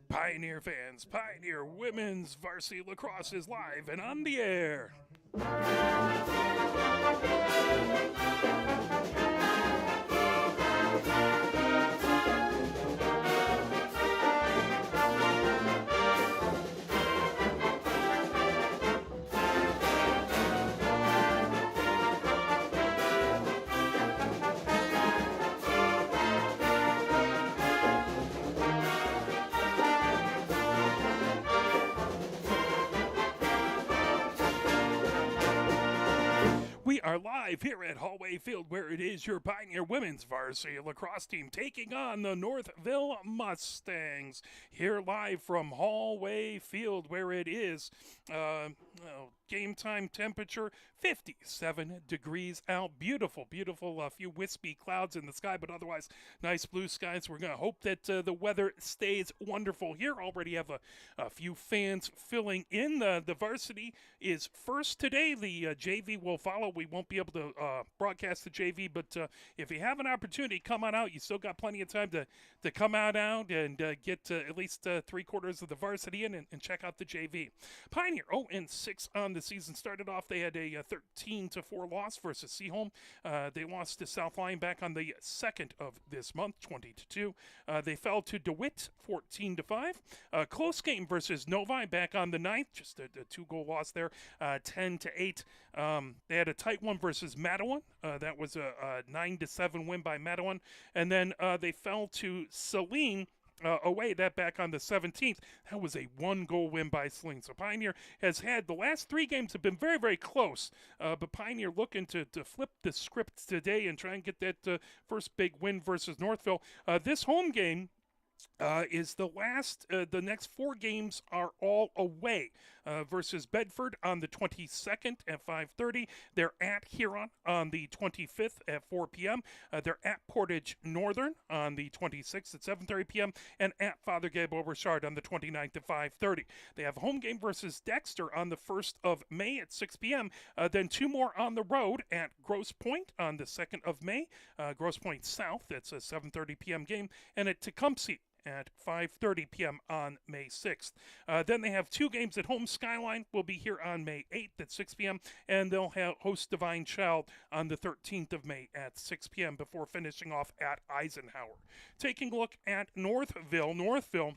Pioneer fans, Pioneer Women's Varsity Lacrosse is live and on the air. We are live here at Hollway Field, where it is your Pioneer Women's Varsity Lacrosse team taking on the Northville Mustangs. Here live from Hollway Field, where it is game time temperature 57 degrees out. Beautiful, beautiful. A few wispy clouds in the sky, but otherwise nice blue skies. We're going to hope that the weather stays wonderful here. Already have a few fans filling in. The varsity is first today. The JV will follow. We won't be able to broadcast the JV, but if you have an opportunity, come on out. You still got plenty of time to come out and get at least 3/4 of the varsity in and check out the JV. Pioneer 0-6 on the season. Started off, they had a 13-4 loss versus Seaholm. They lost to Southline back on the 2nd of this month, 20-2. They fell to DeWitt, 14-5. Close game versus Novi back on the 9th, just a 2-goal loss there, 10-8. They had a tight one versus Matawan. That was a 9-7 win by Matawan. And then they fell to Saline away, that back on the 17th. That was a 1-goal win by Saline. So Pioneer has had, the last 3 games have been very, very close. But Pioneer looking to flip the script today and try and get that first big win versus Northville. This home game is the last. The next 4 games are all away versus Bedford on the 22nd at 5:30. They're at Huron on the 25th at 4 p.m. They're at Portage Northern on the 26th at 7:30 p.m. and at Father Gabriel Richard on the 29th at 5:30. They have a home game versus Dexter on the 1st of May at 6 p.m. Then 2 more on the road at Grosse Pointe on the 2nd of May. Grosse Pointe South, that's a 7:30 p.m. game, and at Tecumseh at 5:30 p.m. on May 6th. Then they have 2 games at home. Skyline will be here on May 8th at 6 p.m., and they'll host Divine Child on the 13th of May at 6 p.m. before finishing off at Eisenhower. Taking a look at Northville. Northville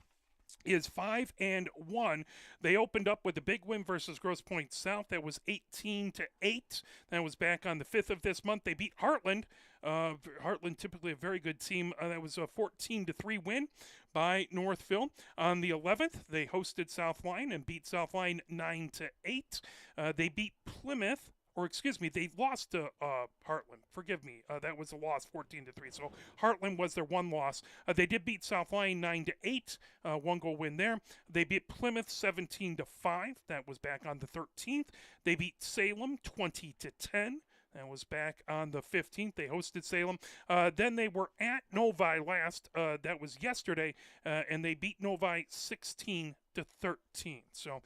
is 5-1. They opened up with a big win versus Grosse Pointe South. That was 18-8. That was back on the 5th of this month. They beat Heartland. Heartland, typically a very good team. That was a 14-3 win by Northville. On the 11th, they hosted Southline and beat Southline 9-8. They beat Plymouth. Or excuse me, they lost to Heartland. Forgive me, that was a loss, 14-3. So Heartland was their one loss. They did beat Southline 9-8, 1-goal win there. They beat Plymouth 17-5. That was back on the 13th. They beat Salem 20-10. That was back on the 15th. They hosted Salem. Then they were at Novi last. That was yesterday, and they beat Novi 16-13. So.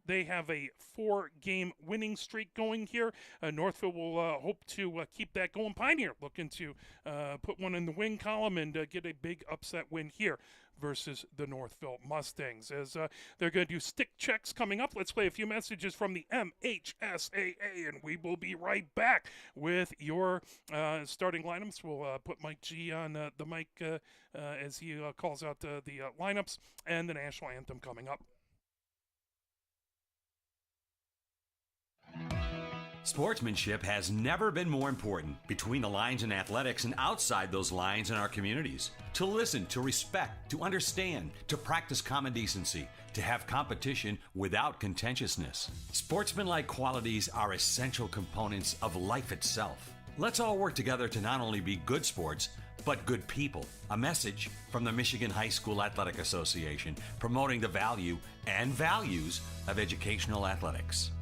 They have a 4-game winning streak going here. Northville will hope to keep that going. Pioneer looking to put one in the win column and get a big upset win here versus the Northville Mustangs. As they're going to do stick checks coming up, let's play a few messages from the MHSAA, and we will be right back with your starting lineups. We'll put Mike G on the mic as he calls out the lineups and the national anthem coming up. Sportsmanship has never been more important between the lines in athletics and outside those lines in our communities. To listen, to respect, to understand, to practice common decency, to have competition without contentiousness. Sportsmanlike qualities are essential components of life itself. Let's all work together to not only be good sports, but good people. A message from the Michigan High School Athletic Association, promoting the value and values of educational athletics.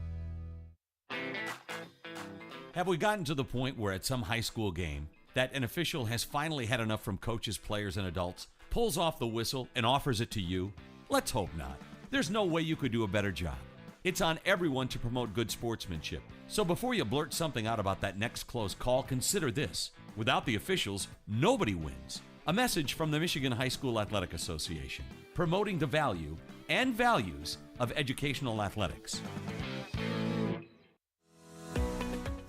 Have we gotten to the point where at some high school game that an official has finally had enough from coaches, players, and adults, pulls off the whistle, and offers it to you? Let's hope not. There's no way you could do a better job. It's on everyone to promote good sportsmanship. So before you blurt something out about that next close call, consider this. Without the officials, nobody wins. A message from the Michigan High School Athletic Association. promoting the value and values of educational athletics.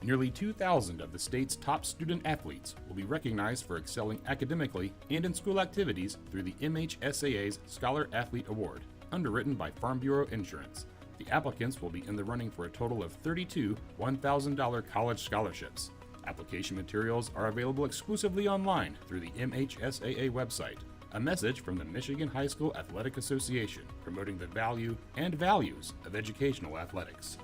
Nearly 2,000 of the state's top student athletes will be recognized for excelling academically and in school activities through the MHSAA's Scholar Athlete Award, underwritten by Farm Bureau Insurance. The applicants will be in the running for a total of 32 $1,000 college scholarships. Application materials are available exclusively online through the MHSAA website. A message from the Michigan High School Athletic Association, promoting the value and values of educational athletics.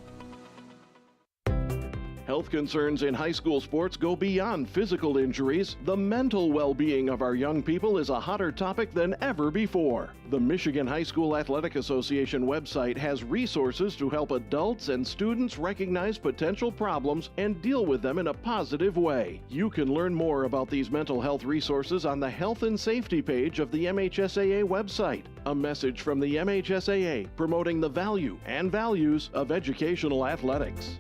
Health concerns in high school sports go beyond physical injuries. The mental well-being of our young people is a hotter topic than ever before. The Michigan High School Athletic Association website has resources to help adults and students recognize potential problems and deal with them in a positive way. You can learn more about these mental health resources on the Health and Safety page of the MHSAA website. A message from the MHSAA promoting the value and values of educational athletics.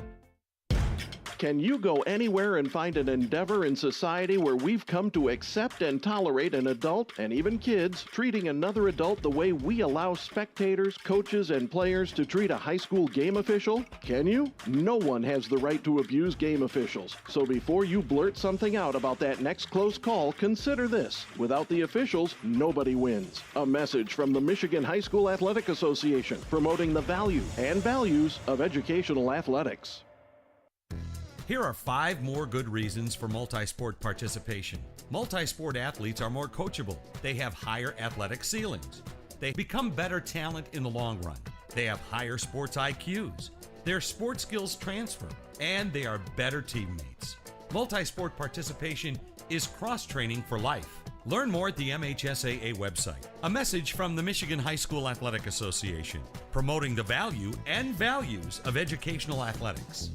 Can you go anywhere and find an endeavor in society where we've come to accept and tolerate an adult, and even kids, treating another adult the way we allow spectators, coaches, and players to treat a high school game official? Can you? No one has the right to abuse game officials. So before you blurt something out about that next close call, consider this. Without the officials, nobody wins. A message from the Michigan High School Athletic Association, promoting the value and values of educational athletics. Here are 5 more good reasons for multi-sport participation. Multi-sport athletes are more coachable. They have higher athletic ceilings. They become better talent in the long run. They have higher sports IQs. Their sports skills transfer, and they are better teammates. Multi-sport participation is cross-training for life. Learn more at the MHSAA website. A message from the Michigan High School Athletic Association, promoting the value and values of educational athletics.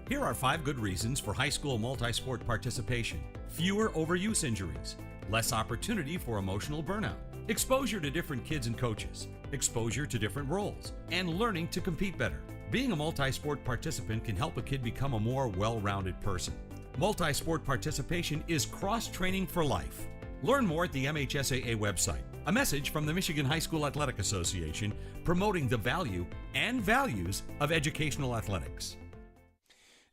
Here are 5 good reasons for high school multi-sport participation. Fewer overuse injuries, less opportunity for emotional burnout, exposure to different kids and coaches, exposure to different roles, and learning to compete better. Being a multi-sport participant can help a kid become a more well-rounded person. Multi-sport participation is cross-training for life. Learn more at the MHSAA website. A message from the Michigan High School Athletic Association, promoting the value and values of educational athletics.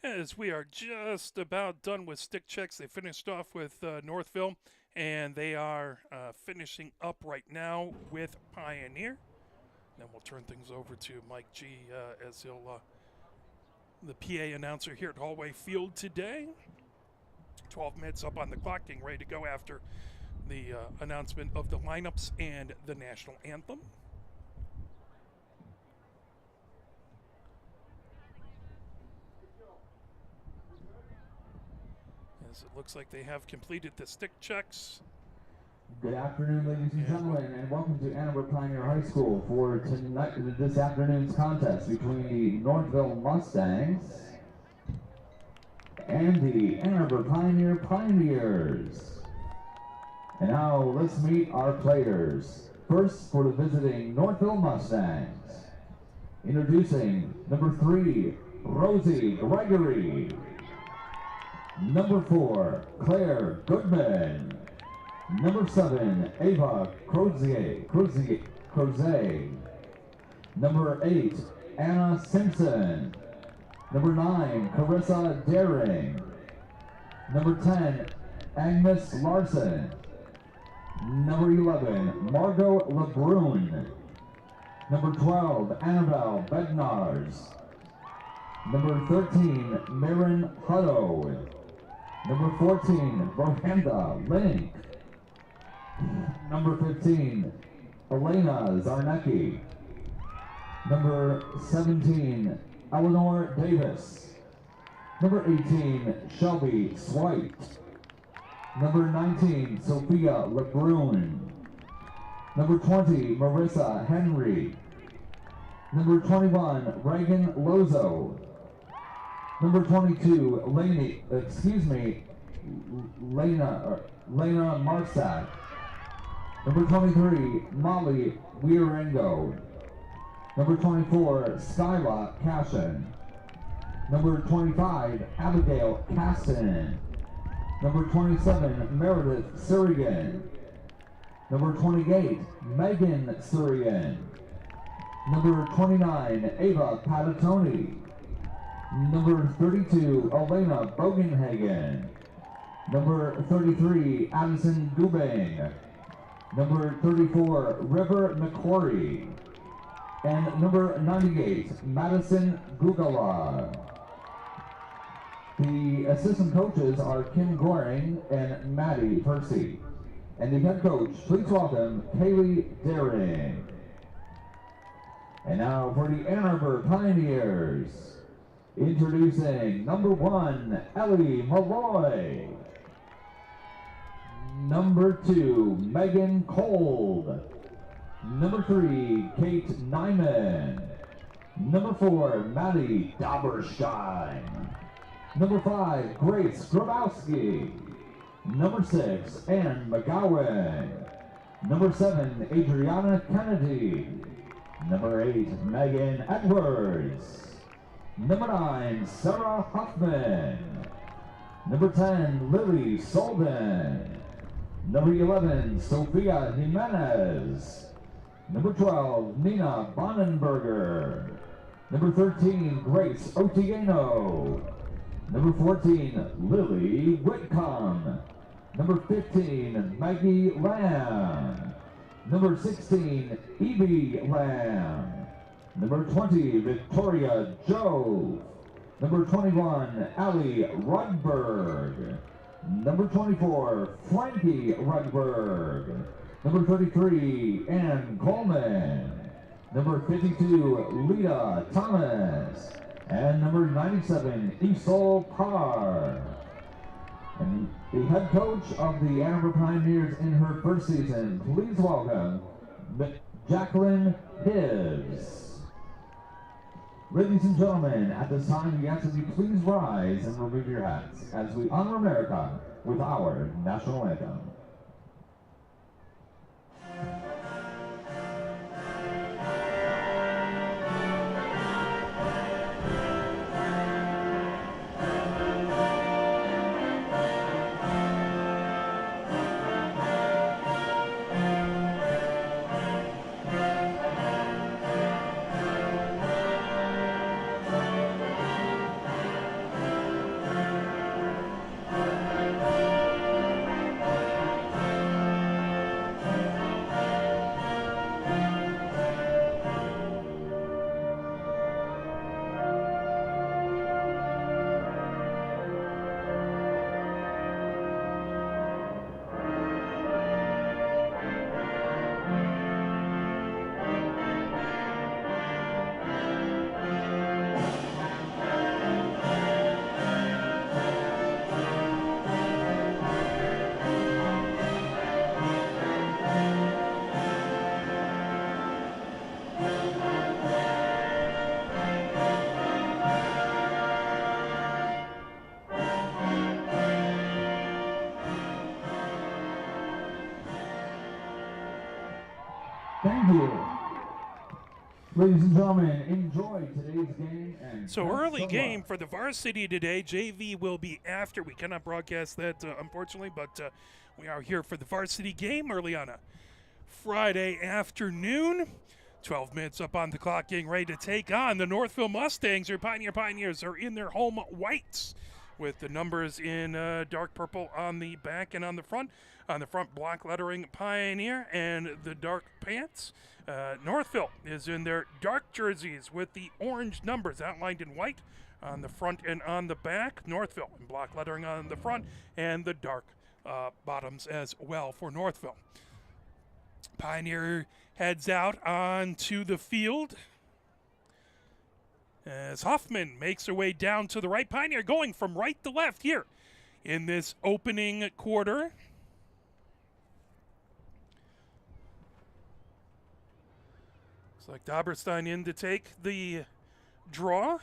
As we are just about done with stick checks, they finished off with Northville, and they are finishing up right now with Pioneer. Then we'll turn things over to Mike G as he'll the PA announcer here at Hollway Field today. 12 minutes up on the clock, getting ready to go after the announcement of the lineups and the national anthem. It looks like they have completed the stick checks. Good afternoon, ladies and gentlemen, and welcome to Ann Arbor Pioneer High School for this afternoon's contest between the Northville Mustangs and the Ann Arbor Pioneer Pioneers. And now let's meet our players. First, for the visiting Northville Mustangs, introducing number 3, Rosie Gregory. Number 4, Claire Goodman. Number 7, Ava Crozier. Number 8, Anna Simpson. Number 9, Carissa Daring. Number 10, Agnes Larson. Number 11, Margot LeBrun. Number 12, Annabelle Bednars. Number 13, Marin Hutto. Number 14, Rohanda Link. Number 15, Elena Zarnecki. Number 17, Eleanor Davis. Number 18, Shelby Swight. Number 19, Sophia LeBrun. Number 20, Marissa Henry. Number 21, Reagan Lozo. Number 22, Lena Marsack. Number 23, Molly Wierengo. Number 24, Skyla Cashin. Number 25, Abigail Caston. Number 27, Meredith Surrigan. Number 28, Megan Surian. Number 29, Ava Patatoni. Number 32, Elena Bogenhagen. Number 33, Addison Dubing. Number 34, River McQuarrie. And number 98, Madison Gugala. The assistant coaches are Kim Goring and Maddie Percy. And the head coach, please welcome Kaylee Daring. And now for the Ann Arbor Pioneers, introducing number 1, Ellie Malloy. Number 2, Megan Cold. Number 3, Kate Nyman. Number 4, Maddie Dauberstein. Number 5, Grace Grabowski. Number 6, Ann McGowan. Number 7, Adriana Kennedy. Number 8, Megan Edwards. Number 9, Sarah Hoffman. Number 10, Lily Solden. Number 11, Sophia Jimenez. Number 12, Nina Bonenberger. Number 13, Grace Otieno. Number 14, Lily Whitcomb. Number 15, Maggie Lamb. Number 16, Evie Lamb. Number 20, Victoria Jove. Number 21, Allie Rudberg. Number 24, Frankie Rudberg. Number 33, Ann Coleman. Number 52, Lita Thomas. And number 97, Isol Carr. And the head coach of the Ann Arbor Pioneers in her first season, please welcome Jacqueline Hibbs. Ladies and gentlemen, at this time we ask that you please rise and remove your hats as we honor America with our national anthem. Thank you. Ladies and gentlemen, enjoy today's game. And So early game for the varsity today. JV will be after. We cannot broadcast that, unfortunately, but we are here for the varsity game early on a Friday afternoon. 12 minutes up on the clock, getting ready to take on the Northville Mustangs. Your Pioneers are in their home whites with the numbers in dark purple on the back and on the front. On the front, block lettering Pioneer and the dark pants. Northville is in their dark jerseys with the orange numbers outlined in white on the front and on the back. Northville in block lettering on the front and the dark bottoms as well for Northville. Pioneer heads out onto the field as Hoffman makes her way down to the right. Pioneer going from right to left here in this opening quarter. Looks like Dauberstein in to take the draw.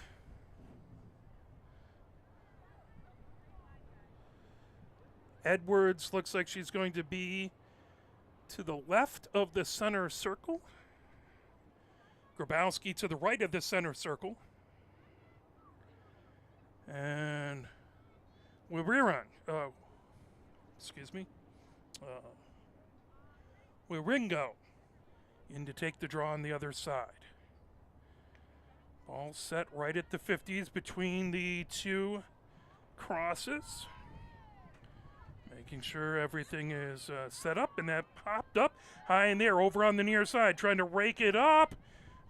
Edwards looks like she's going to be to the left of the center circle. Grabowski to the right of the center circle. And Wiwiran, Wieringo in to take the draw on the other side. Ball set right at the 50s between the two crosses. Making sure everything is set up, and that popped up high in there over on the near side, trying to rake it up.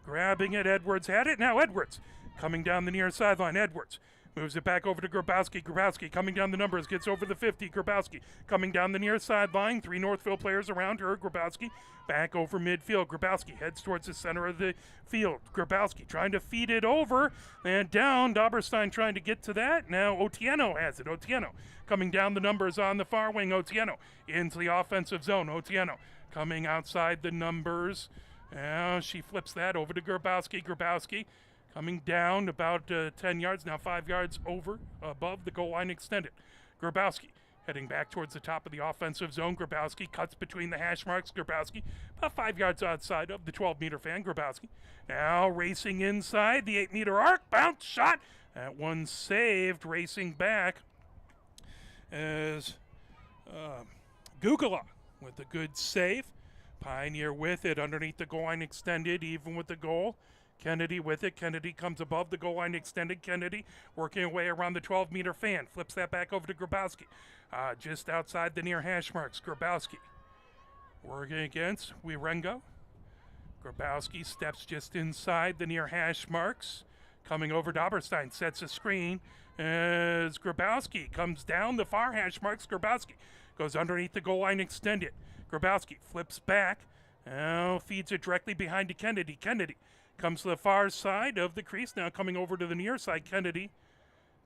Grabbing it, Edwards had it. Now Edwards coming down the near sideline. Edwards moves it back over to Grabowski. Grabowski coming down the numbers, gets over the 50. Grabowski coming down the near sideline. 3 Northville players around her. Grabowski back over midfield. Grabowski heads towards the center of the field. Grabowski trying to feed it over and down. Doberstein trying to get to that. Now Otieno has it. Otieno coming down the numbers on the far wing. Otieno into the offensive zone. Otieno coming outside the numbers. Now she flips that over to Grabowski. Grabowski coming down about 10 yards, now 5 yards over, above the goal line extended. Grabowski heading back towards the top of the offensive zone. Grabowski cuts between the hash marks. Grabowski about 5 yards outside of the 12-meter fan. Grabowski now racing inside the 8-meter arc. Bounce shot. That one saved, racing back as Gugula with a good save. Pioneer with it underneath the goal line extended, even with the goal. Kennedy with it. Kennedy comes above the goal line extended. Kennedy working away around the 12-meter fan. Flips that back over to Grabowski. Just outside the near hash marks. Grabowski working against Wieringo. Grabowski steps just inside the near hash marks. Coming over, Doberstein sets a screen as Grabowski comes down the far hash marks. Grabowski goes underneath the goal line extended. Grabowski flips back. Now feeds it directly behind to Kennedy. Kennedy comes to the far side of the crease. Now coming over to the near side. Kennedy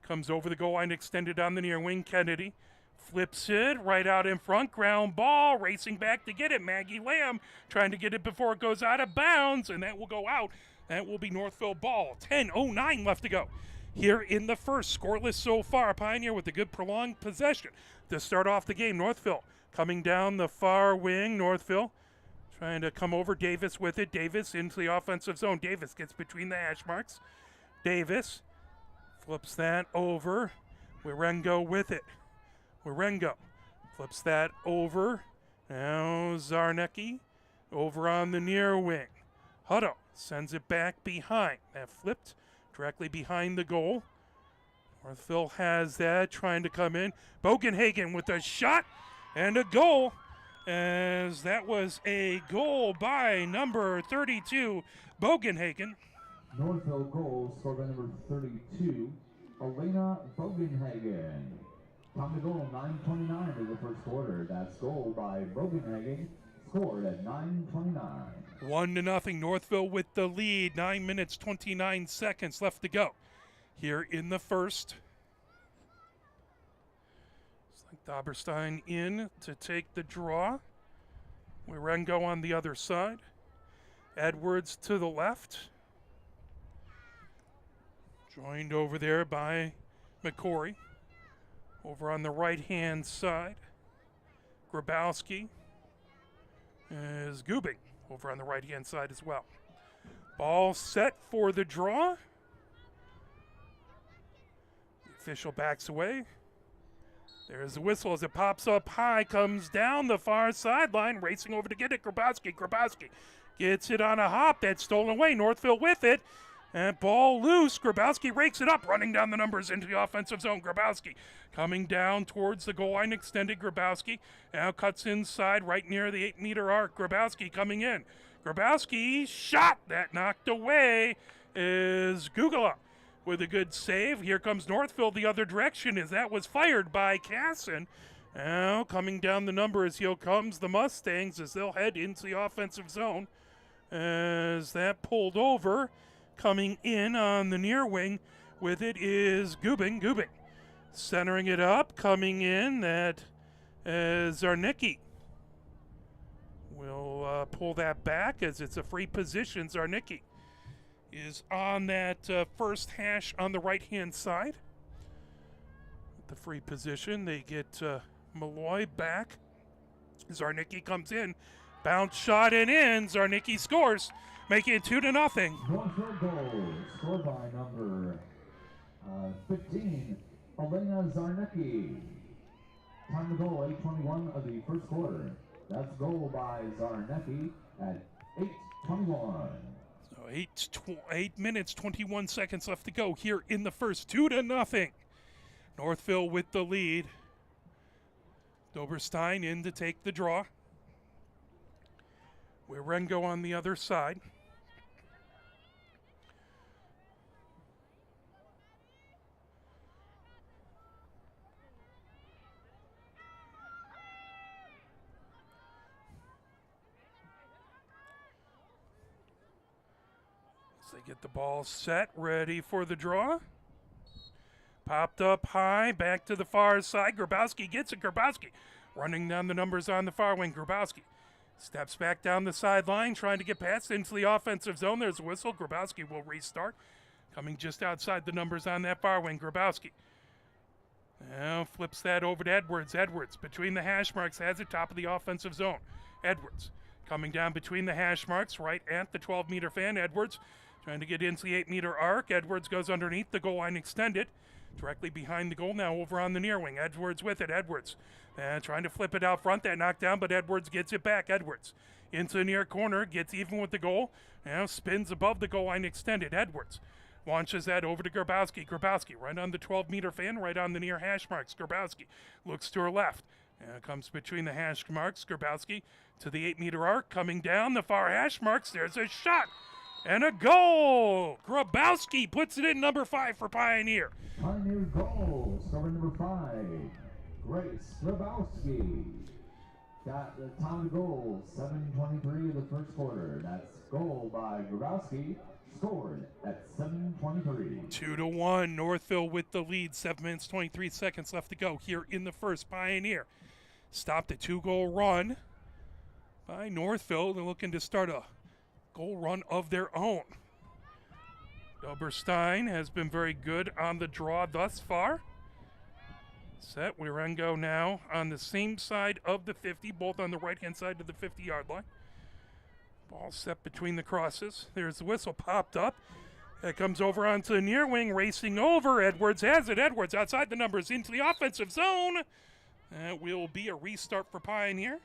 comes over the goal line extended on the near wing. Kennedy flips it right out in front. Ground ball. Racing back to get it. Maggie Lamb trying to get it before it goes out of bounds. And that will go out. That will be Northville ball. 10:09 left to go here in the first. Scoreless so far. Pioneer with a good prolonged possession to start off the game. Northville coming down the far wing. Northville trying to come over. Davis with it. Davis into the offensive zone. Davis gets between the hash marks. Davis flips that over. Wieringo with it. Wieringo flips that over. Now Zarnecki over on the near wing. Hutto sends it back behind. That flipped directly behind the goal. Northville has that, trying to come in. Bogenhagen with a shot and a goal, as that was a goal by number 32, Bogenhagen. Northville goal scored by number 32, Elena Bogenhagen. Time to goal, 9:29 of the first quarter. That's goal by Bogenhagen, scored at 9:29. 1-0, Northville with the lead. 9 minutes, 29 seconds left to go here in the first. It's like Doberstein in to take the draw. Wieringo on the other side. Edwards to the left. Joined over there by McCory. Over on the right-hand side, Grabowski is Gubing over on the right-hand side as well. Ball set for the draw. The official backs away. There's the whistle as it pops up high, comes down the far sideline, racing over to get it. Grabowski gets it on a hop. That's stolen away. Northville with it. And ball loose. Grabowski rakes it up, running down the numbers into the offensive zone. Grabowski coming down towards the goal line, extended. Grabowski now cuts inside right near the 8-meter arc. Grabowski coming in. Grabowski shot. That knocked away is Gugula with a good save. Here comes Northville the other direction as that was fired by Casson. Now coming down the numbers, here comes the Mustangs as they'll head into the offensive zone. As that pulled over. Coming in on the near wing with it is Gubing. Gubing centering it up, coming in. That Zarnicki will pull that back as it's a free position. Zarnicki is on that first hash on the right-hand side. With the free position, they get Malloy back. Zarnicki comes in. Bounce shot and in. Zarnicki scores, making it 2-0. Northville goal scored by number 15, Elena Zarnecki. Time to goal, 8:21 of the first quarter. That's goal by Zarnecki at 8:21. So 8 minutes, 21 seconds left to go here in the first. 2-0. Northville with the lead. Doberstein in to take the draw. Wirengo on the other side. As they get the ball set, ready for the draw. Popped up high, back to the far side. Grabowski gets it. Grabowski running down the numbers on the far wing. Grabowski steps back down the sideline, trying to get past into the offensive zone. There's a whistle. Grabowski will restart. Coming just outside the numbers on that far wing. Grabowski now flips that over to Edwards. Edwards between the hash marks has it top of the offensive zone. Edwards coming down between the hash marks right at the 12-meter fan. Edwards trying to get into the 8-meter arc. Edwards goes underneath the goal line extended. Directly behind the goal now over on the near wing. Edwards with it. Edwards trying to flip it out front. That knocked down, but Edwards gets it back. Edwards into the near corner. Gets even with the goal. Now spins above the goal line extended. Edwards launches that over to Grabowski. Grabowski right on the 12-meter fan. Right on the near hash marks. Grabowski looks to her left. Comes between the hash marks. Grabowski to the 8-meter arc. Coming down the far hash marks. There's a shot. And a goal! Grabowski puts it in number 5 for Pioneer. Pioneer goal, scorer number 5, Grace Grabowski. Got the time of goal, 7:23 of the first quarter. That's goal by Grabowski, scored at 7:23. 2-1, Northville with the lead. 7 minutes, 23 seconds left to go here in the first. Pioneer stopped a 2-goal run by Northville. They're looking to start a goal run of their own. Doberstein has been very good on the draw thus far. Set Wirengo now on the same side of the 50, both on the right-hand side of the 50-yard line. Ball set between the crosses. There's the whistle popped up. It comes over onto the near wing, racing over. Edwards has it. Edwards outside the numbers into the offensive zone. That will be a restart for Pioneer.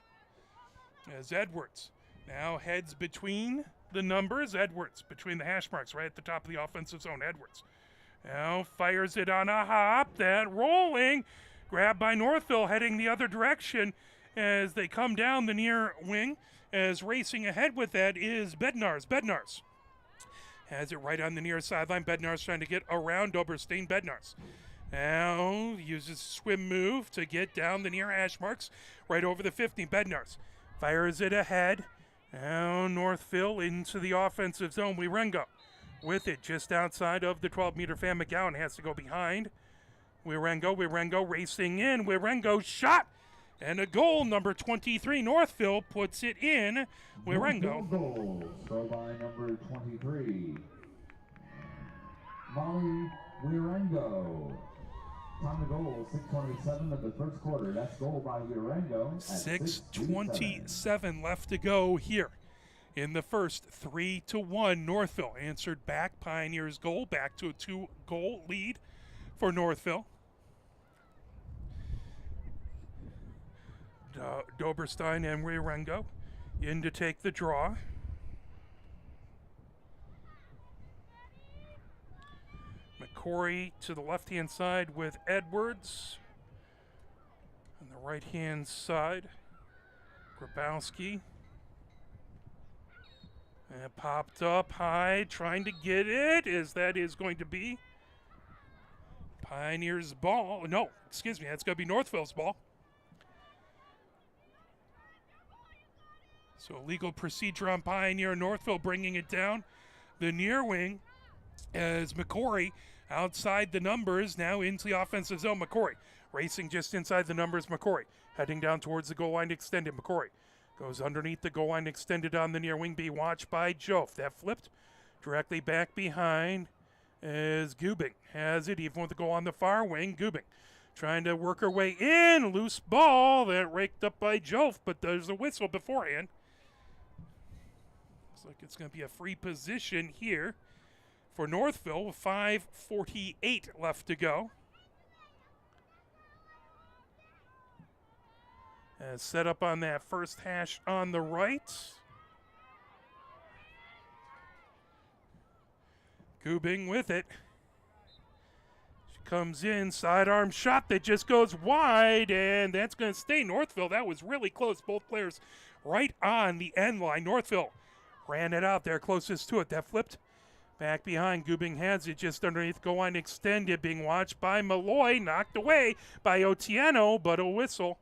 As Edwards now heads between the numbers. Edwards between the hash marks right at the top of the offensive zone. Edwards now fires it on a hop. That rolling. Grabbed by Northville heading the other direction as they come down the near wing. As racing ahead with that is Bednars. Bednars has it right on the near sideline. Bednars trying to get around Doberstein. Bednars now uses swim move to get down the near hash marks right over the 50. Bednars fires it ahead. Now Northville into the offensive zone. Wirengo with it just outside of the 12-meter fan. McGowan has to go behind. Wirengo racing in. Wirengo shot. And a goal, number 23. Northville puts it in. Wirengo. Goal, scored by number 23, Molly Wirengo. Time to goal, 6:27 of the first quarter. That's goal by Wirengo. 6:27 left to go here in the first. 3-1. Northville answered back. Pioneers goal, back to a 2-goal lead for Northville. Doberstein and Wirengo in to take the draw. McCory to the left-hand side with Edwards. On the right-hand side, Grabowski. And popped up high, trying to get it, as that is going to be Pioneers' ball. No, excuse me, that's going to be Northville's ball. So legal procedure on Pioneer. Northville bringing it down the near wing as McCory outside the numbers, now into the offensive zone. McCory racing just inside the numbers. McCory heading down towards the goal line extended. McCory goes underneath the goal line extended on the near wing. Be watched by Jof. That flipped directly back behind as Gubing has it, even with the goal on the far wing. Gubing trying to work her way in. Loose ball that raked up by Jof, but there's a whistle beforehand. Looks like it's going to be a free position here for Northville with 5:48 left to go. Set up on that first hash on the right. Gubing with it. She comes in, sidearm shot that just goes wide, and that's going to stay Northville. That was really close. Both players right on the end line. Northville ran it out there closest to it. That flipped back behind. Gubing has it just underneath goal line extended, being watched by Malloy, knocked away by Otieno, but a whistle.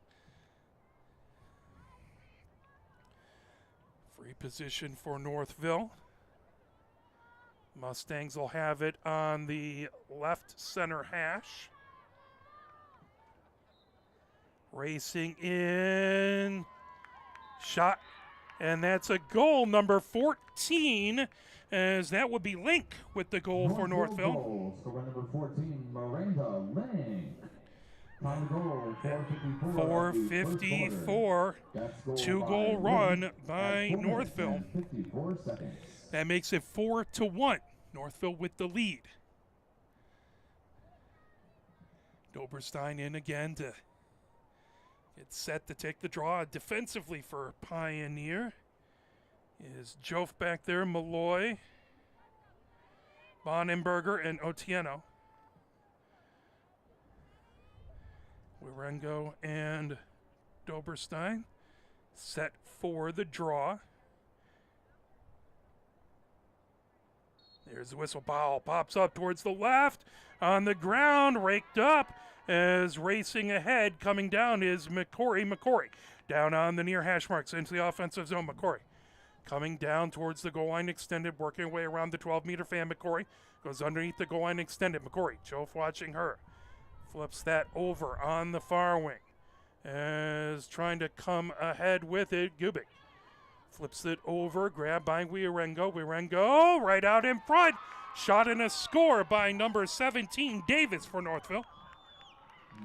Free position for Northville. Mustangs will have it on the left center hash. Racing in. Shot. And that's a goal, number 14, as that would be Link with the goal for Northville. Goal, scorer number 14, Miranda Link. Time goal, 4:54. 2-goal run by Northville. 54 seconds. That makes it 4-1. Northville with the lead. Doberstein in again to get set to take the draw defensively for Pioneer. Is Jof back there, Malloy, Bonenberger, and Otieno. Wirengo and Doberstein set for the draw. There's the whistle. Ball pops up towards the left. On the ground, raked up as racing ahead. Coming down is McCory. McCory down on the near hash marks into the offensive zone. McCory coming down towards the goal line extended, working away around the 12-meter fan. McCory goes underneath the goal line extended. McCory, Joe watching her. Flips that over on the far wing. As trying to come ahead with it, Gubik. Flips it over, grabbed by Wirengo. Wirengo right out in front. Shot and a score by number 17, Davis for Northville.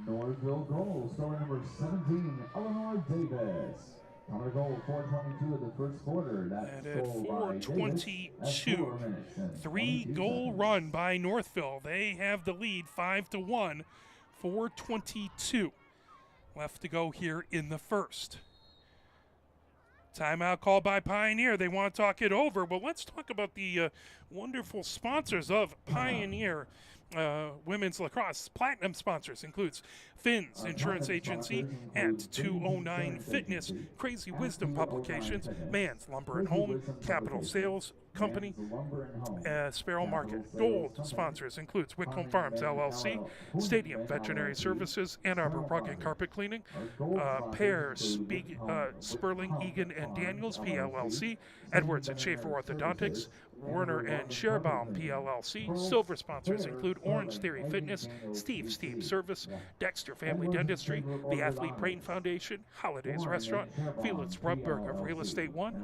Northville goal, scorer number 17, Eleanor Davis. Counter goal, 4:22 of the first quarter. And at 4:22, 3-goal run by Northville. They have the lead 5-1, 4:22 left to go here in the first. Timeout called by Pioneer. They want to talk it over. Well, let's talk about the wonderful sponsors of Pioneer Women's Lacrosse. Platinum sponsors includes Finn's Insurance Agency and 209 Fitness, Crazy Wisdom Publications, Man's Lumber and Home, Capital Sales Company, Sparrow Market. Gold sponsors includes Whitcomb Farms LLC, Stadium Veterinary Services, Ann Arbor Rug and Carpet Cleaning, Pears, Sperling, Egan and Daniels PLLC, Edwards and Schaefer Orthodontics, Werner and Scherbaum PLLC. Silver sponsors include Orange Theory Fitness, Steve Service, Dexter Family Dentistry, the Athlete Brain Foundation, Holidays Restaurant, Felix Rubberg of Real Estate One,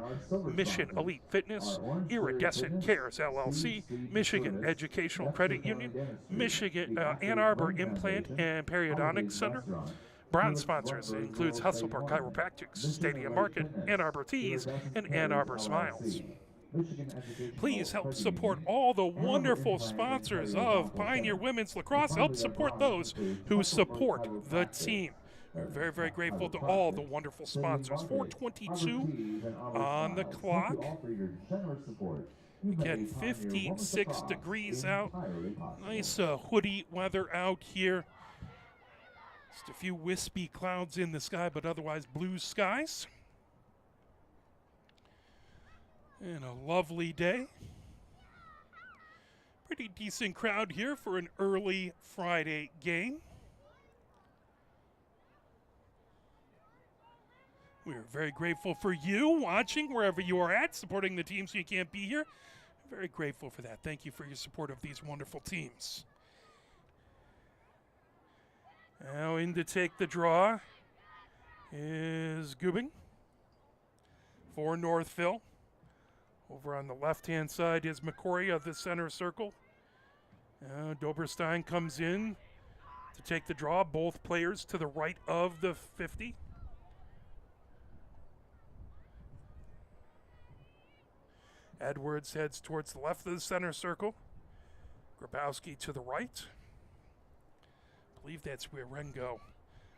Mission Elite Fitness, Iridescent Cares LLC, Michigan Educational Credit Union, Michigan Ann Arbor Implant and Periodontics Center. Bronze sponsors includes Hustlebrook Chiropractics, Stadium Market, Ann Arbor Teas, and Ann Arbor Smiles. Please help support all the wonderful sponsors of Pioneer Women's Lacrosse. Help support those who support the team. We're very, very grateful to all the wonderful sponsors. 4:22 on the clock. Again, 56 degrees out. Nice hoodie weather out here. Just a few wispy clouds in the sky, but otherwise blue skies. And a lovely day. Pretty decent crowd here for an early Friday game. We are very grateful for you watching wherever you are at, supporting the teams you can't be here. Very grateful for that. Thank you for your support of these wonderful teams. Now in to take the draw is Gubing for Northville. Over on the left-hand side is McCory of the center circle. Doberstein comes in to take the draw. Both players to the right of the 50. Edwards heads towards the left of the center circle. Grabowski to the right. I believe that's Wirengo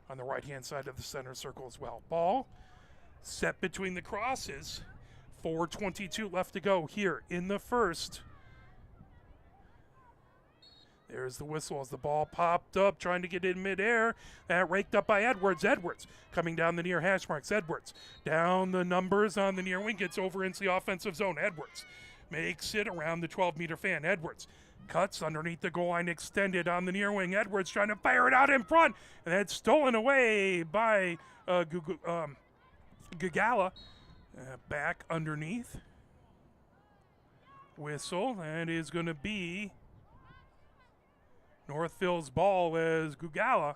on the right-hand side of the center circle as well. Ball set between the crosses. 4:22 left to go here in the first. There's the whistle as the ball popped up, trying to get in midair. That raked up by Edwards. Edwards coming down the near hash marks. Edwards down the numbers on the near wing, gets over into the offensive zone. Edwards makes it around the 12-meter fan. Edwards cuts underneath the goal line, extended on the near wing. Edwards trying to fire it out in front, and that's stolen away by Gugala. Back underneath. Whistle, and is going to be Northville's ball as Gugala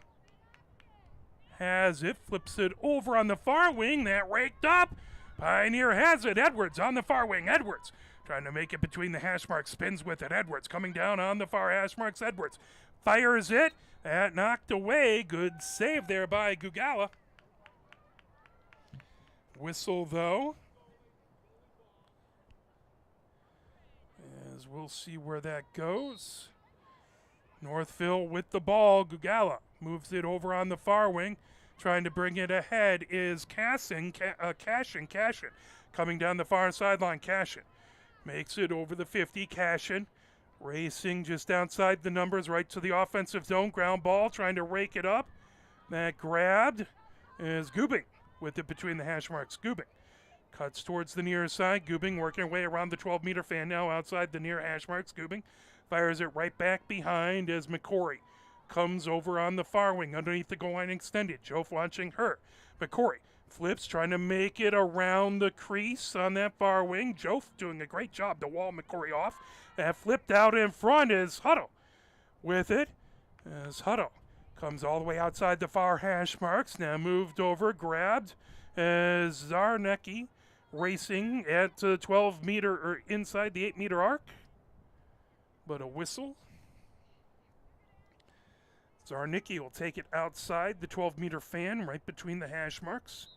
has it, flips it over on the far wing. That raked up. Pioneer has it. Edwards on the far wing. Edwards trying to make it between the hash marks, spins with it. Edwards coming down on the far hash marks. Edwards fires it. That knocked away. Good save there by Gugala. Whistle, though, as we'll see where that goes. Northville with the ball. Gugala moves it over on the far wing. Trying to bring it ahead is Cashin. Coming down the far sideline. Cashin makes it over the 50. Cashin racing just outside the numbers right to the offensive zone. Ground ball, trying to rake it up. That grabbed is Gubing with it between the hash marks. Gubing cuts towards the near side. Gubing working her way around the 12-meter fan now outside the near hash marks. Gubing fires it right back behind as McCory comes over on the far wing underneath the goal line extended. Joe watching her. McCory flips, trying to make it around the crease on that far wing. Joe doing a great job to wall McCory off. That flipped out in front is Hutto with it as Hutto comes all the way outside the far hash marks. Now moved over, grabbed as Zarnecki racing at 12-meter or inside the 8-meter arc. But a whistle. Zarnicki will take it outside the 12-meter fan, right between the hash marks.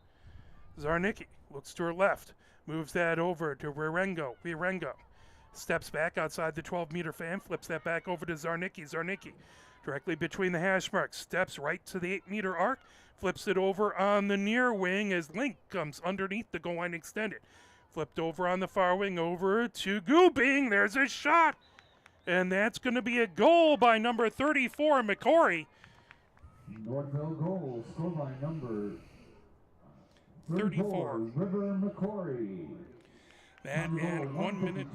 Zarnicki looks to her left, moves that over to Wirengo. Wirengo steps back outside the 12-meter fan, flips that back over to Zarnicki. Zarnicki directly between the hash marks, steps right to the 8-meter arc, flips it over on the near wing as Link comes underneath the goal line extended. Flipped over on the far wing over to Gubing. There's a shot. And that's going to be a goal by number 34, McCory. Northville goal scored by number 34. River McCory. That at 1 minute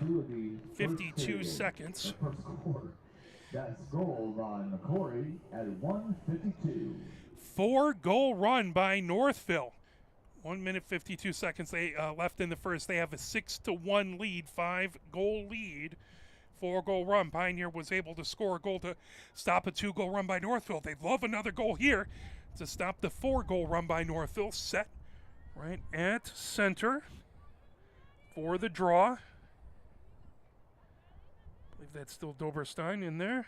52 seconds. That's goal by McCory at 1:52. 4-goal run by Northville. 1 minute 52 seconds they left in the first. They have a 6-1 lead, 5-goal lead. 4-goal run. Pioneer was able to score a goal to stop a 2-goal run by Northville. They'd love another goal here to stop the 4-goal run by Northville. Set right at center for the draw. I believe that's still Doberstein in there.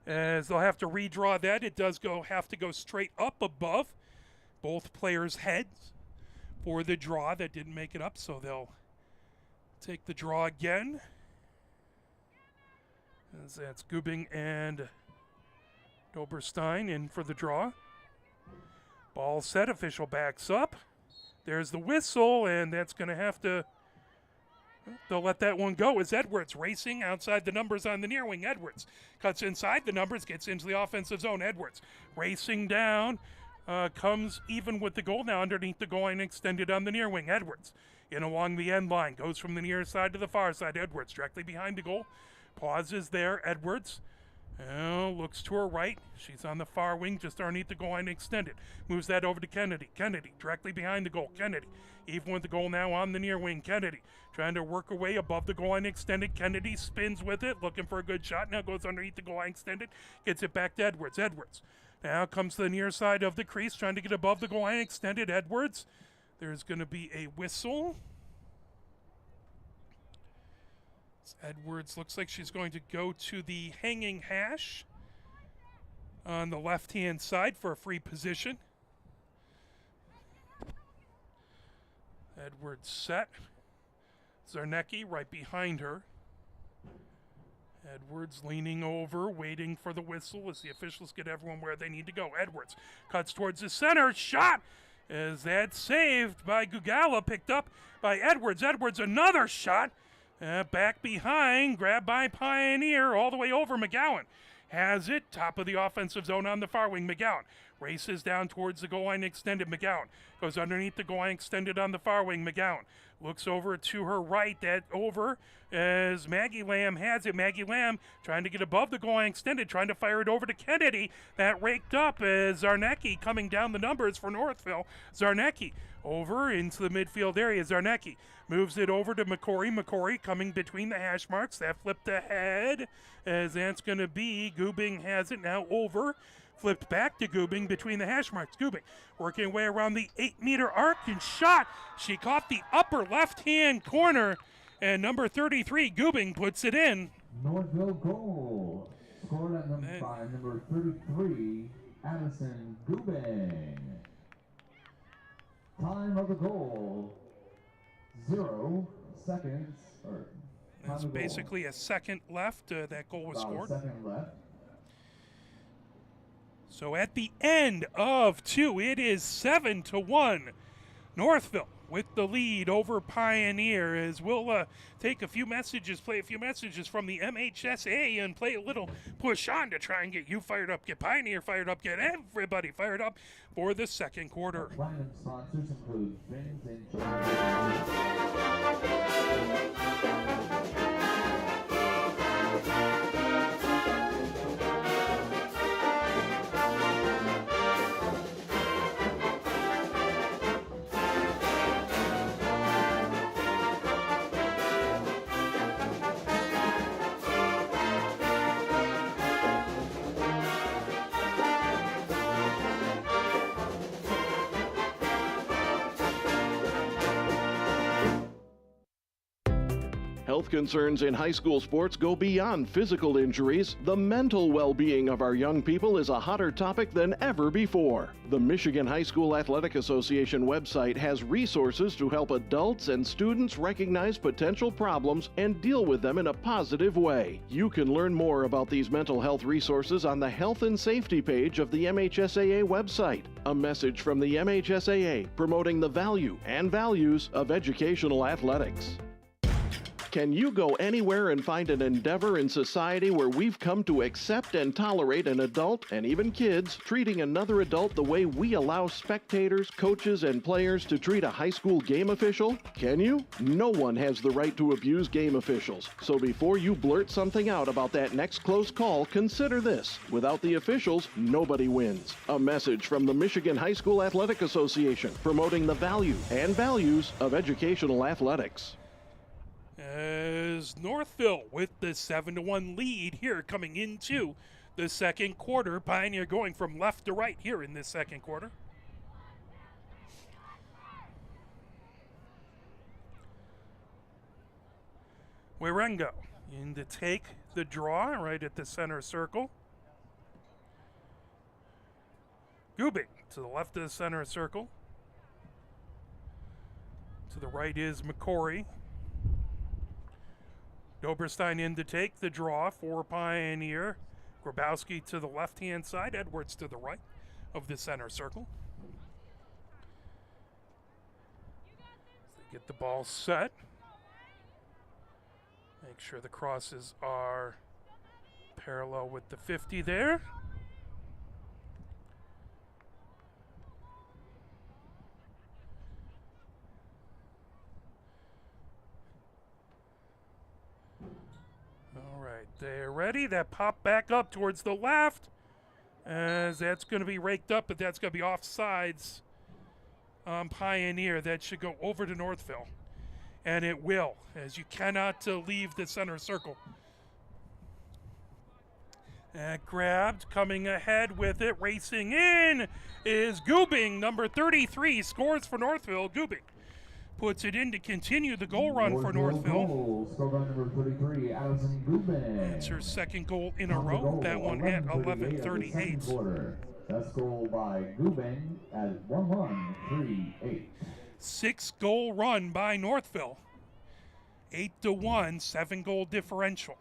As they'll have to redraw that. It does have to go straight up above both players' heads for the draw. That didn't make it up, so they'll take the draw again. As that's Gubing and Doberstein in for the draw. Ball set, official backs up. There's the whistle, and that's going to have to, they'll let that one go as Edwards racing outside the numbers on the near wing. Edwards cuts inside the numbers, gets into the offensive zone. Edwards racing down, comes even with the goal now underneath the goal line extended on the near wing. Edwards in along the end line, goes from the near side to the far side. Edwards directly behind the goal, pauses there. Edwards looks to her right. She's on the far wing, just underneath the goal line extended. Moves that over to Kennedy. Kennedy directly behind the goal. Kennedy even with the goal now on the near wing. Kennedy trying to work her way above the goal line extended. Kennedy spins with it, looking for a good shot. Now goes underneath the goal line extended. Gets it back to Edwards. Edwards now comes to the near side of the crease, trying to get above the goal line extended. Edwards. There's going to be a whistle. Edwards looks like she's going to go to the hanging hash on the left-hand side for a free position. Edwards set. Zarnecki right behind her. Edwards leaning over, waiting for the whistle as the officials get everyone where they need to go. Edwards cuts towards the center. Shot! Is that saved by Gugala, picked up by Edwards. Edwards, another shot. Back behind, grabbed by Pioneer, all the way over. McGowan has it. Top of the offensive zone on the far wing. McGowan races down towards the goal line extended. McGowan goes underneath the goal line extended on the far wing. McGowan looks over to her right. That over as Maggie Lamb has it. Maggie Lamb trying to get above the goal line extended, trying to fire it over to Kennedy. That raked up as Zarnecki coming down the numbers for Northville. Zarnecki over into the midfield area. Zarnecki moves it over to McCory. McCory coming between the hash marks. That flipped ahead as that's going to be Gubing has it now over. Flipped back to Gubing between the hash marks. Gubing working away around the 8-meter arc and shot. She caught the upper left-hand corner, and number 33, Gubing, puts it in. Northville goal. Scored at by number 33, Addison Gubing. Time of the goal, 0 seconds. That's basically a second left. That goal was scored. A second left. So at the end of 2, it is 7-1. Northville with the lead over Pioneer, as we'll take a few messages, play a few messages from the MHSA and play a little push on to try and get you fired up, get Pioneer fired up, get everybody fired up for the second quarter. Platinum sponsors include Fins and Health concerns in high school sports go beyond physical injuries. The mental well-being of our young people is a hotter topic than ever before. The Michigan High School Athletic Association website has resources to help adults and students recognize potential problems and deal with them in a positive way. You can learn more about these mental health resources on the Health and Safety page of the MHSAA website. A message from the MHSAA promoting the value and values of educational athletics. Can you go anywhere and find an endeavor in society where we've come to accept and tolerate an adult, and even kids, treating another adult the way we allow spectators, coaches, and players to treat a high school game official? Can you? No one has the right to abuse game officials. So before you blurt something out about that next close call, consider this. Without the officials, nobody wins. A message from the Michigan High School Athletic Association promoting the value and values of educational athletics. As Northville with the 7-1 lead here coming into the second quarter. Pioneer going from left to right here in this second quarter. Wirengo in to take the draw right at the center circle. Gubing to the left of the center circle. To the right is McCory. Doberstein in to take the draw for Pioneer. Grabowski to the left-hand side. Edwards to the right of the center circle. They get the ball set. Make sure the crosses are parallel with the 50 there. They're ready. That pop back up towards the left, as that's going to be raked up, but that's going to be offsides on Pioneer. That should go over to Northville, and it will, as you cannot leave the center circle. Grabbed, coming ahead with it, racing in is Gubing. Number 33 scores for Northville. Gubing puts it in to continue the goal run for Northville. Score by number 33, Addison Gubing. It's her second goal in a row. That one at 11:38. That's goal by Gubing at 11:38. 6-goal run by Northville. 8-1, 7-goal differential.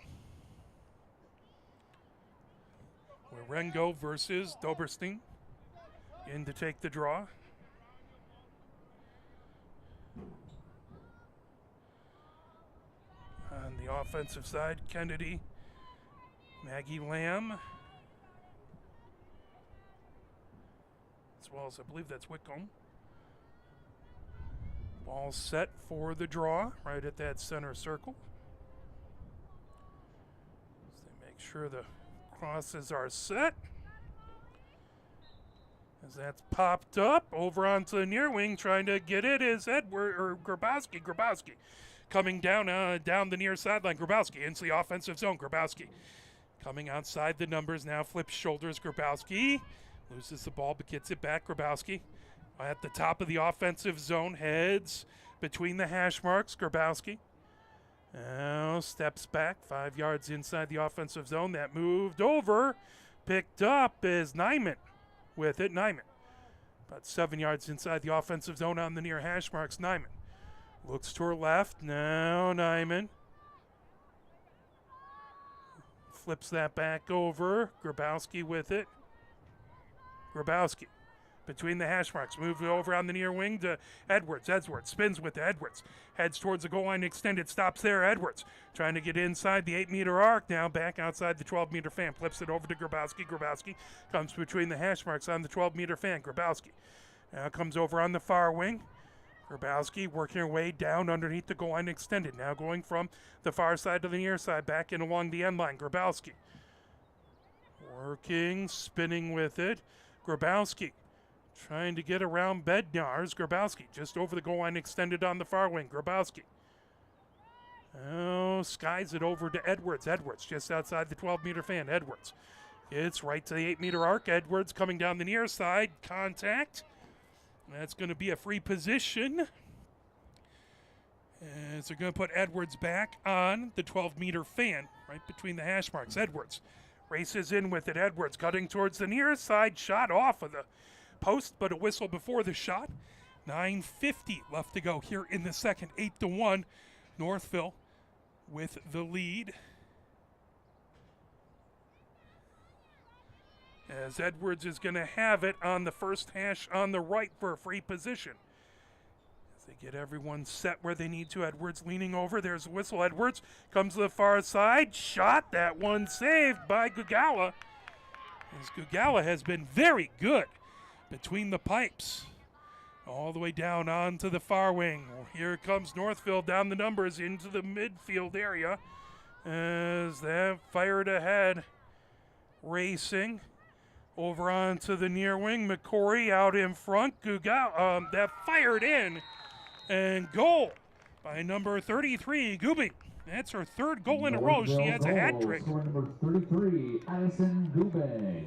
Wirengo versus Doberstein in to take the draw. On the offensive side, Kennedy, Maggie Lamb, as well as I believe that's Whitcomb. Ball set for the draw right at that center circle. So they make sure the crosses are set. As that's popped up over onto the near wing, trying to get it is Grabowski. Grabowski coming down the near sideline. Grabowski into the offensive zone. Grabowski coming outside the numbers now, flips shoulders. Grabowski loses the ball but gets it back. Grabowski at the top of the offensive zone, heads between the hash marks. Grabowski now steps back 5 yards inside the offensive zone. That moved over, picked up is Nyman with it. Nyman about 7 yards inside the offensive zone on the near hash marks. Nyman looks to her left. Now Nyman flips that back over. Grabowski with it. Grabowski between the hash marks. Move over on the near wing to Edwards. Edwards spins with Edwards. Heads towards the goal line extended. Stops there. Edwards trying to get inside the 8-meter arc. Now back outside the 12-meter fan. Flips it over to Grabowski. Grabowski comes between the hash marks on the 12-meter fan. Grabowski now comes over on the far wing. Grabowski working her way down underneath the goal line extended. Now going from the far side to the near side. Back in along the end line. Grabowski working, spinning with it. Grabowski trying to get around Bednar's. Grabowski just over the goal line extended on the far wing. Grabowski skies it over to Edwards. Edwards just outside the 12-meter fan. Edwards it's right to the 8-meter arc. Edwards coming down the near side. Contact. That's going to be a free position. As they're going to put Edwards back on the 12-meter fan right between the hash marks. Edwards races in with it. Edwards cutting towards the near side. Shot off of the post, but a whistle before the shot. 9:50 left to go here in the second. 8-1. Northville with the lead. As Edwards is going to have it on the first hash on the right for a free position. As they get everyone set where they need to. Edwards leaning over. There's a whistle. Edwards comes to the far side. Shot. That one saved by Gugala. As Gugala has been very good between the pipes. All the way down onto the far wing. Well, here comes Northville down the numbers into the midfield area. As that fired ahead. Racing. Over onto the near wing. McCory out in front. Gugala, that fired in. And goal by number 33, Gubing. That's her third goal in a row. She has a hat trick. Number 33, Addison Gubing.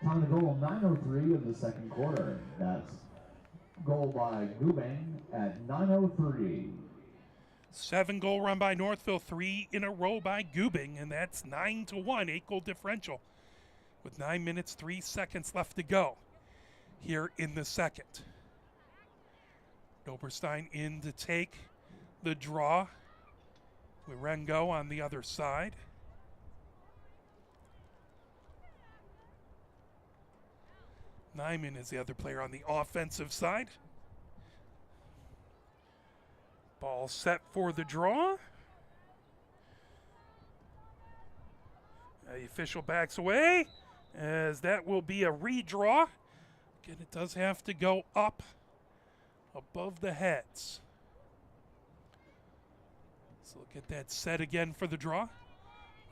Time to goal 9:03 of the second quarter. That's goal by Gubing at 9:03. 7-goal run by Northville, 3 in a row by Gubing, and that's 9-1, 8-goal differential. With 9 minutes, 3 seconds left to go here in the second. Doberstein in to take the draw. Wirengo on the other side. Nyman is the other player on the offensive side. Ball set for the draw. The official backs away, as that will be a redraw. Again, it does have to go up above the heads. So we'll get that set again for the draw.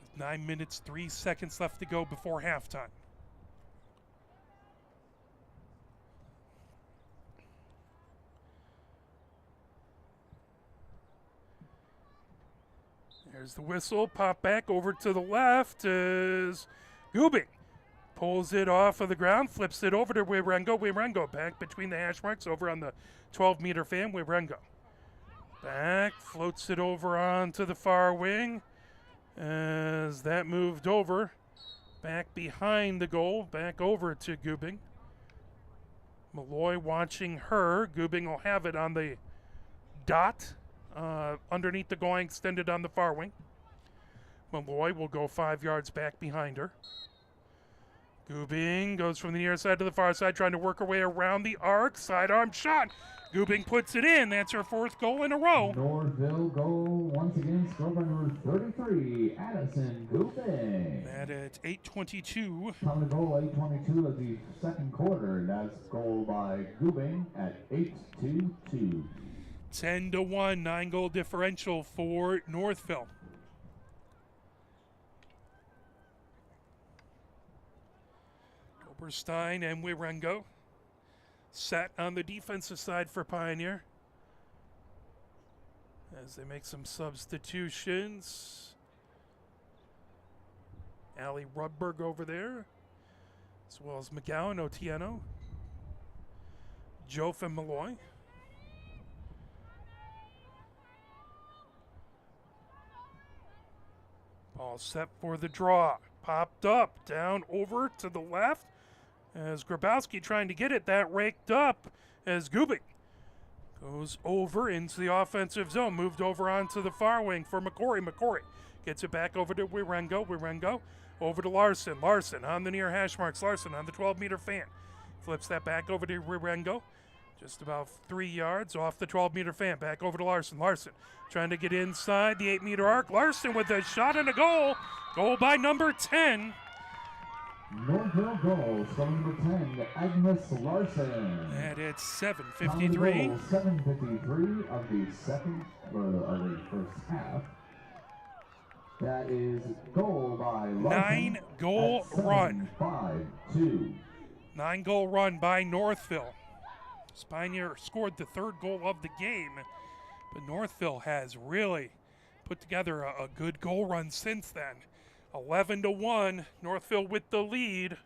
With 9 minutes, 3 seconds left to go before halftime. There's the whistle. Pop back over to the left is Gubing. Pulls it off of the ground, flips it over to Wirengo. Wirengo back between the hash marks over on the 12-meter fan. Wirengo back, floats it over onto the far wing as that moved over. Back behind the goal, back over to Gubing. Malloy watching her. Gubing will have it on the dot. Underneath the goal line, extended on the far wing. Malloy will go 5 yards back behind her. Gubing goes from the near side to the far side, trying to work her way around the arc. Sidearm shot. Gubing puts it in. That's her 4th goal in a row. Northville goal once again, score number 33, Addison Gubing. That at 8:22. Time to goal 8:22 of the second quarter. That's goal by Gubing at 8-2-2. 10-1, 9-goal differential for Northville. Oberstein and Wirengo set on the defensive side for Pioneer as they make some substitutions. Allie Rudberg over there, as well as McGowan, Otieno, Jofe and Malloy. Ball set for the draw. Popped up, down over to the left. As Grabowski trying to get it, that raked up as Gubing goes over into the offensive zone. Moved over onto the far wing for McCory. McCory gets it back over to Wirengo. Wirengo over to Larson. Larson on the near hash marks. Larson on the 12-meter fan. Flips that back over to Wirengo. Just about 3 yards off the 12-meter fan. Back over to Larson. Larson trying to get inside the 8-meter arc. Larson with a shot and a goal. Goal by number 10. Northville goal, score number 10, Agnes Larson. And it's 7:53. 7:53 of the second, or of the first half. That is goal by Larson. 9-goal run. 5-2. 9-goal run by Northville. Pioneer scored the 3rd goal of the game, but Northville has really put together a good goal run since then. 11-1, Northville with the lead.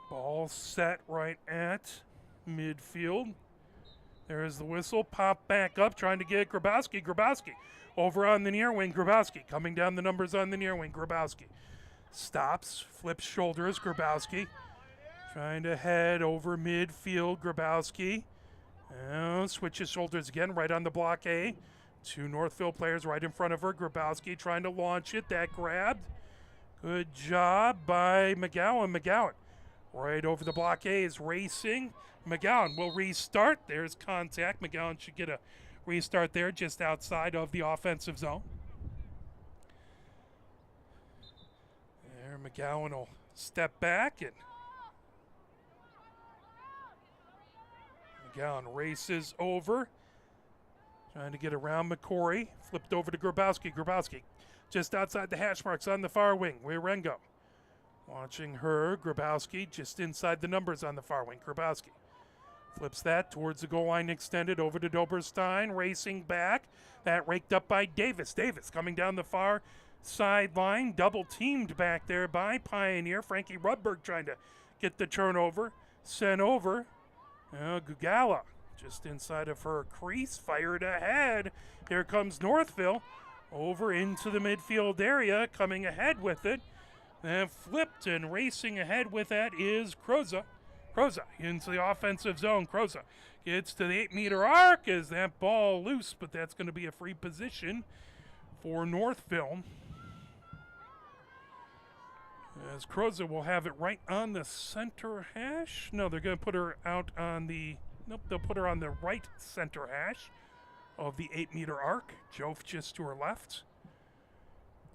Ball set right at midfield. There's the whistle, pop back up, trying to get Grabowski. Grabowski over on the near wing. Grabowski coming down the numbers on the near wing. Grabowski stops, flips shoulders. Grabowski trying to head over midfield. Grabowski switches shoulders again, right on the block A. 2 Northville players right in front of her. Grabowski trying to launch it. That grabbed. Good job by McGowan. McGowan right over the block A is racing. McGowan will restart. There's contact. McGowan should get a restart there just outside of the offensive zone. There, McGowan will step back and McGowan races over. Trying to get around McCory. Flipped over to Grabowski. Grabowski just outside the hash marks on the far wing. Wirengo watching her. Grabowski just inside the numbers on the far wing. Grabowski flips that towards the goal line extended over to Doberstein. Racing back. That raked up by Davis. Davis coming down the far sideline. Double teamed back there by Pioneer. Frankie Rudberg trying to get the turnover. Sent over. Gugala just inside of her crease. Fired ahead. Here comes Northville over into the midfield area. Coming ahead with it. And flipped and racing ahead with that is Kroza. Kroza into the offensive zone. Kroza gets to the 8-meter arc. Is that ball loose? But that's going to be a free position for Northville. As Kroza will have it right on the center hash. No, they're going to put her out on the... Nope, they'll put her on the right center hash of the 8-meter arc. Jofe just to her left.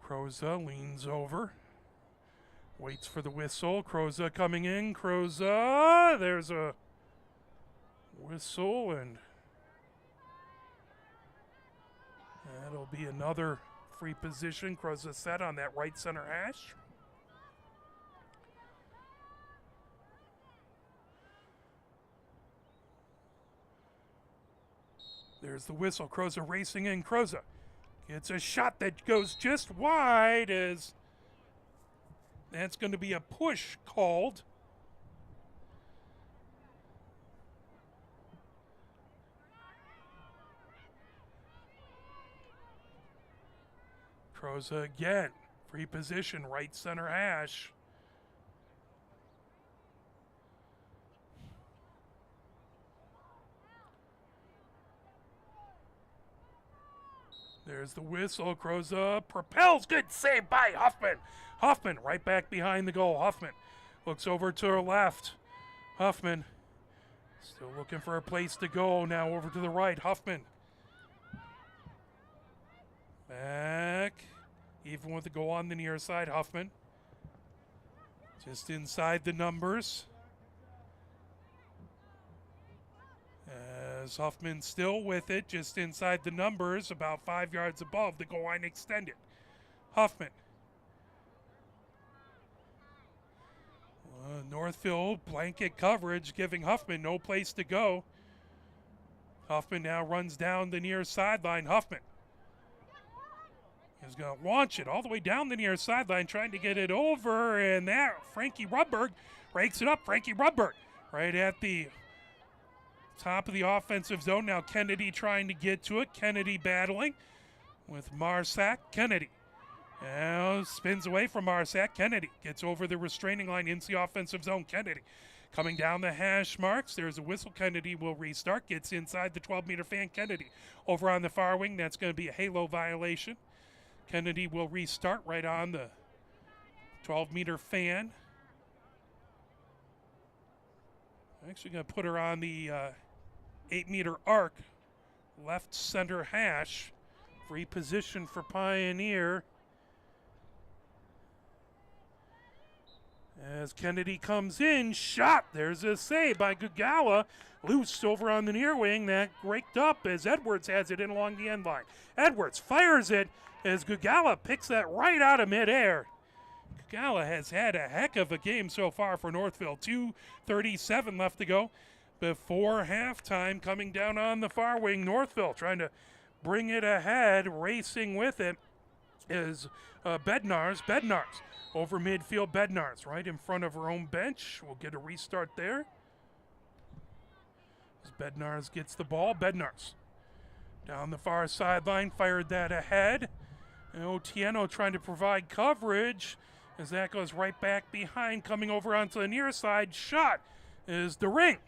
Kroza leans over. Waits for the whistle. Kroza coming in. Kroza. There's a whistle, and that'll be another free position. Kroza set on that right center hash. There's the whistle. Kroza racing in. Kroza gets a shot that goes just wide as that's going to be a push called. Kroza again. Free position, right center hash. There's the whistle, crows up, propels, good save by Huffman. Huffman right back behind the goal. Huffman looks over to her left. Huffman still looking for a place to go. Now over to the right. Huffman back, even with the goal on the near side. Huffman just inside the numbers. As Huffman still with it, just inside the numbers, about 5 yards above the goal line extended. Huffman. Northville blanket coverage, giving Huffman no place to go. Huffman now runs down the near sideline. Huffman is going to launch it all the way down the near sideline, trying to get it over, and there, Frankie Rudberg rakes it up. Frankie Rudberg right at the top of the offensive zone. Now Kennedy trying to get to it. Kennedy battling with Marsack. Kennedy now spins away from Marsack. Kennedy gets over the restraining line into the offensive zone. Kennedy coming down the hash marks. There's a whistle. Kennedy will restart. Gets inside the 12-meter fan. Kennedy over on the far wing. That's going to be a halo violation. Kennedy will restart right on the 12-meter fan. I'm actually going to put her on the 8-meter arc, left center hash. Free position for Pioneer. As Kennedy comes in, shot. There's a save by Gugala. Loose over on the near wing. That raked up as Edwards has it in along the end line. Edwards fires it as Gugala picks that right out of midair. Gugala has had a heck of a game so far for Northville. 2:37 left to go before halftime. Coming down on the far wing, Northville trying to bring it ahead. Racing with it is Bednarz. Bednarz over midfield. Bednarz right in front of her own bench. We'll get a restart there. As Bednarz gets the ball. Bednarz down the far sideline, fired that ahead. And Otieno trying to provide coverage as that goes right back behind. Coming over onto the near side. Shot is the ring.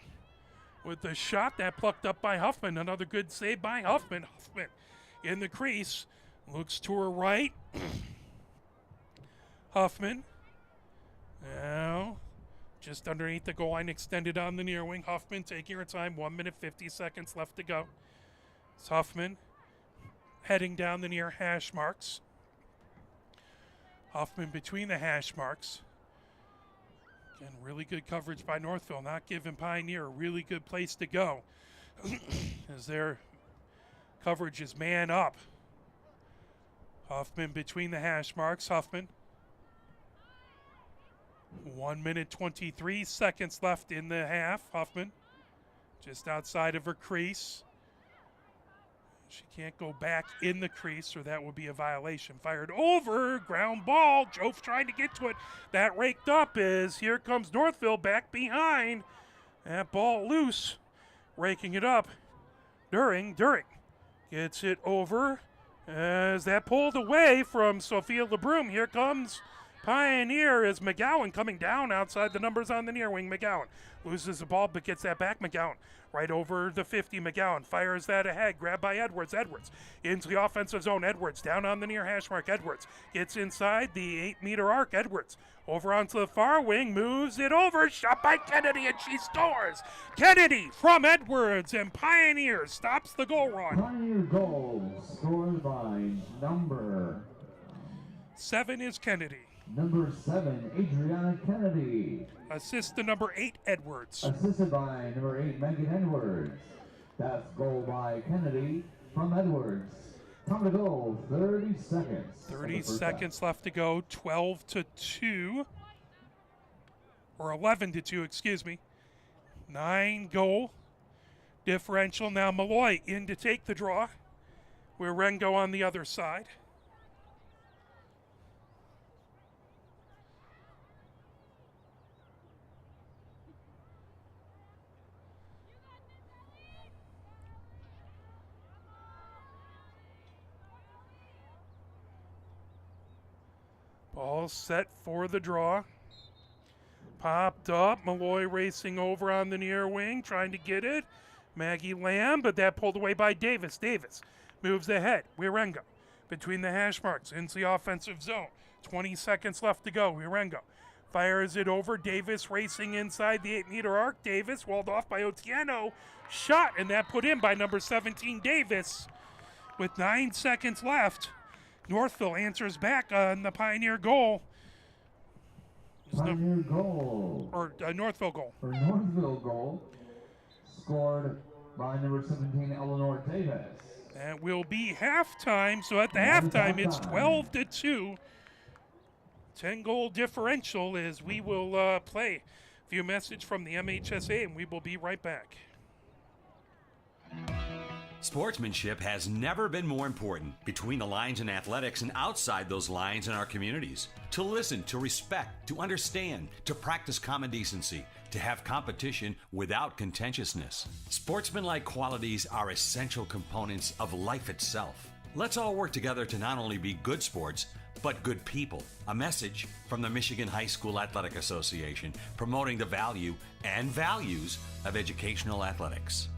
With the shot that plucked up by Huffman. Another good save by Huffman. Huffman in the crease. Looks to her right. Huffman now just underneath the goal line, extended on the near wing. Huffman taking her time. 1 minute 50 seconds left to go. It's Huffman heading down the near hash marks. Huffman between the hash marks. Again, really good coverage by Northville, not giving Pioneer a really good place to go as their coverage is man up. Huffman between the hash marks. Huffman. 1 minute 23 seconds left in the half. Huffman just outside of her crease. She can't go back in the crease or that would be a violation. Fired over, ground ball. Jove trying to get to it. That raked up as here comes Northville back behind. That ball loose, raking it up. During gets it over as that pulled away from Sophia LeBroom. Here comes Pioneer as McGowan coming down outside the numbers on the near wing. McGowan loses the ball but gets that back. McGowan right over the 50. McGowan fires that ahead. Grabbed by Edwards. Edwards into the offensive zone. Edwards down on the near hash mark. Edwards gets inside the 8-meter arc. Edwards over onto the far wing. Moves it over. Shot by Kennedy and she scores. Kennedy from Edwards and Pioneer stops the goal run. Pioneer goal scored by number 7 is Kennedy. Number 7, Adriana Kennedy. Assist to number 8, Edwards. Assisted by number 8, Megan Edwards. That's goal by Kennedy from Edwards. Time to go, 30 seconds. 30 seconds left to go, 12-2. Or 11-2, excuse me. 9 goal differential. Now Malloy in to take the draw. Wirengo on the other side. Ball set for the draw. Popped up. Malloy racing over on the near wing, trying to get it. Maggie Lamb, but that pulled away by Davis. Davis Moves ahead. Wirengo between the hash marks into the offensive zone. 20 seconds left to go. Wirengo fires it over. Davis racing inside the 8-meter arc. Davis walled off by Otieno. Shot, and that put in by number 17, Davis. With 9 seconds left, Northville answers back on the Pioneer goal. Pioneer goal. Or Northville goal. For Northville goal, scored by number 17, Eleanor Davis. That will be halftime. So at the halftime, it's 12-2. 10-goal differential as we will play a few messages from the MHSA, and we will be right back. Sportsmanship has never been more important between the lines in athletics and outside those lines in our communities. To listen, to respect, to understand, to practice common decency, to have competition without contentiousness. Sportsmanlike qualities are essential components of life itself. Let's all work together to not only be good sports, but good people. A message from the Michigan High School Athletic Association, promoting the value and values of educational athletics.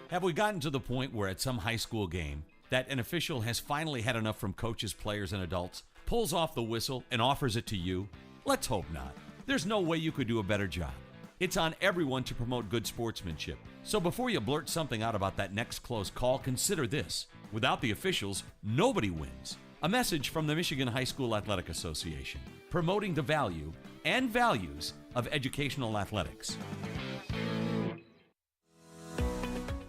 Have we gotten to the point where at some high school game that an official has finally had enough from coaches, players, and adults, pulls off the whistle, and offers it to you? Let's hope not. There's no way you could do a better job. It's on everyone to promote good sportsmanship. So before you blurt something out about that next close call, consider this. Without the officials, nobody wins. A message from the Michigan High School Athletic Association, promoting the value and values of educational athletics.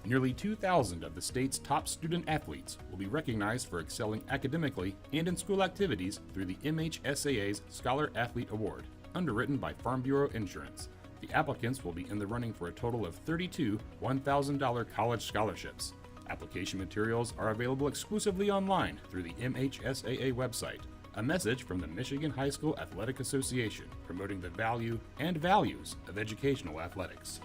Nearly 2,000 of the state's top student athletes will be recognized for excelling academically and in school activities through the MHSAA's Scholar Athlete Award, underwritten by Farm Bureau Insurance. The applicants will be in the running for a total of 32 $1,000 college scholarships. Application materials are available exclusively online through the MHSAA website. A message from the Michigan High School Athletic Association, promoting the value and values of educational athletics.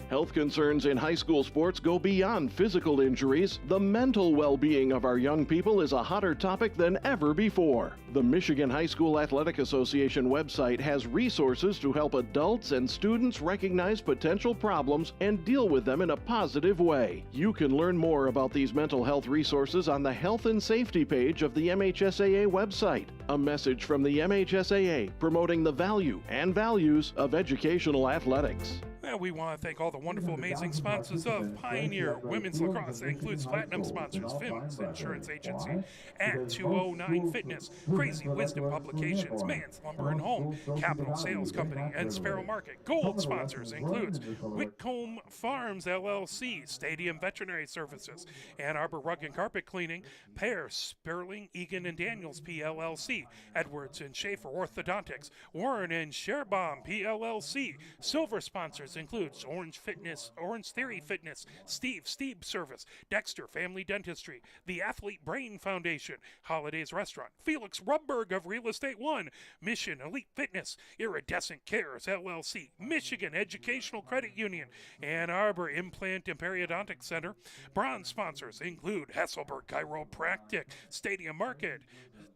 Health concerns in high school sports go beyond physical injuries. The mental well-being of our young people is a hotter topic than ever before. The Michigan High School Athletic Association website has resources to help adults and students recognize potential problems and deal with them in a positive way. You can learn more about these mental health resources on the Health and Safety page of the MHSAA website. A message from the MHSAA promoting the value and values of educational athletics. Well, we want to thank all the wonderful, amazing sponsors of Pioneer Women's Lacrosse. That includes platinum sponsors, Fims Insurance Agency, at 209 Fitness, Crazy Wisdom Publications, Man's Lumber and Home, Capital Sales Company, and Sparrow Market. Gold sponsors includes Whitcomb Farms, LLC, Stadium Veterinary Services, Ann Arbor Rug and Carpet Cleaning, Pear, Sperling, Egan and Daniels, PLLC, Edwards and Schaefer Orthodontics, Warren and Sherbaum, PLLC. Silver sponsors includes Orange Theory Fitness, Steve Service, Dexter Family Dentistry, the Athlete Brain Foundation, Holidays Restaurant, Felix Rubberg of Real Estate One, Mission Elite Fitness, Iridescent Cares LLC, Michigan Educational Credit Union, Ann Arbor Implant and Periodontic Center. Bronze sponsors include Hasselberg Chiropractic, Stadium Market,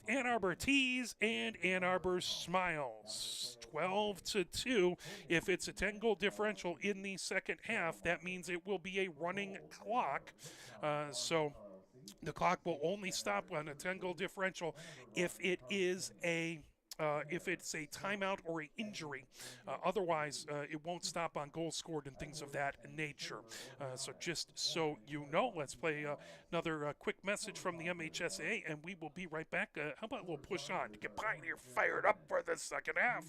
Ann Arbor Tees, and Ann Arbor Smiles. 12-2. If it's a 10-goal differential in the second half, that means it will be a running clock. So the clock will only stop on a 10-goal differential if it is if it's a timeout or an injury. Otherwise, it won't stop on goals scored and things of that nature. So just so you know, let's play another quick message from the MHSAA, and we will be right back. How about a little push on to get Pioneer fired up for the second half?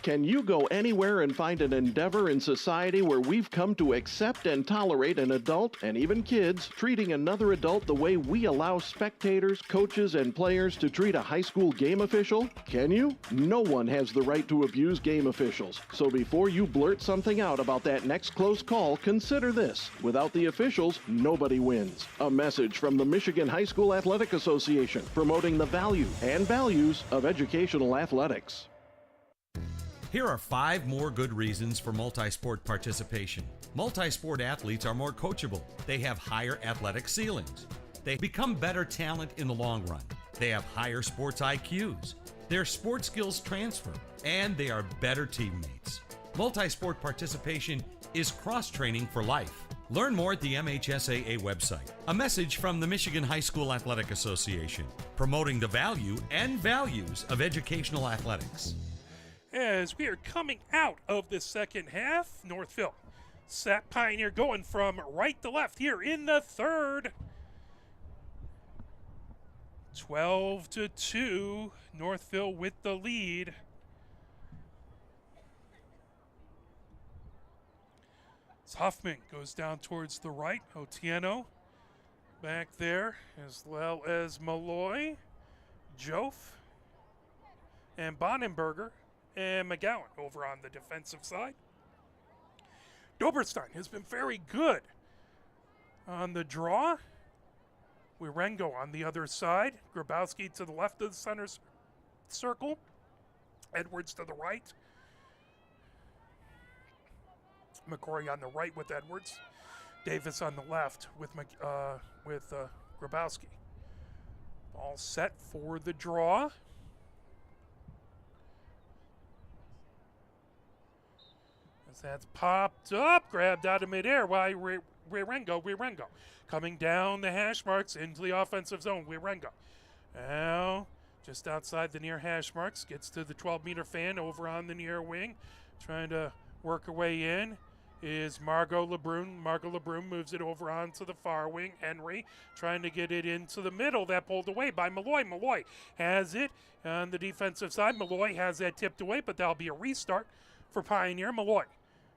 Can you go anywhere and find an endeavor in society where we've come to accept and tolerate an adult, and even kids, treating another adult the way we allow spectators, coaches, and players to treat a high school game official? Can you? No one has the right to abuse game officials. So before you blurt something out about that next close call, consider this. Without the officials, nobody wins. A message from the Michigan High School Athletic Association, promoting the value and values of educational athletics. Here are 5 more good reasons for multi-sport participation. Multi-sport athletes are more coachable. They have higher athletic ceilings. They become better talent in the long run. They have higher sports IQs. Their sport skills transfer, and they are better teammates. Multi-sport participation is cross-training for life. Learn more at the MHSAA website. A message from the Michigan High School Athletic Association, promoting the value and values of educational athletics. As we are coming out of the second half, Northville sat Pioneer going from right to left here in the third. 12-2, Northville with the lead. As Huffman goes down towards the right, Otieno back there, as well as Malloy, Joff, and Bonenberger, and McGowan over on the defensive side. Doberstein has been very good on the draw. Wirengo on the other side. Grabowski to the left of the center circle. Edwards to the right. McCory on the right with Edwards. Davis on the left with Grabowski. All set for the draw. As that's popped up, grabbed out of midair by Wirengo. Coming down the hash marks into the offensive zone, Wirengo. Now, just outside the near hash marks, gets to the 12-meter fan over on the near wing. Trying to work her way in is Margot LeBrun. Margot LeBrun moves it over onto the far wing. Henry trying to get it into the middle. That pulled away by Malloy. Malloy has it on the defensive side. Malloy has that tipped away, but that'll be a restart for Pioneer. Malloy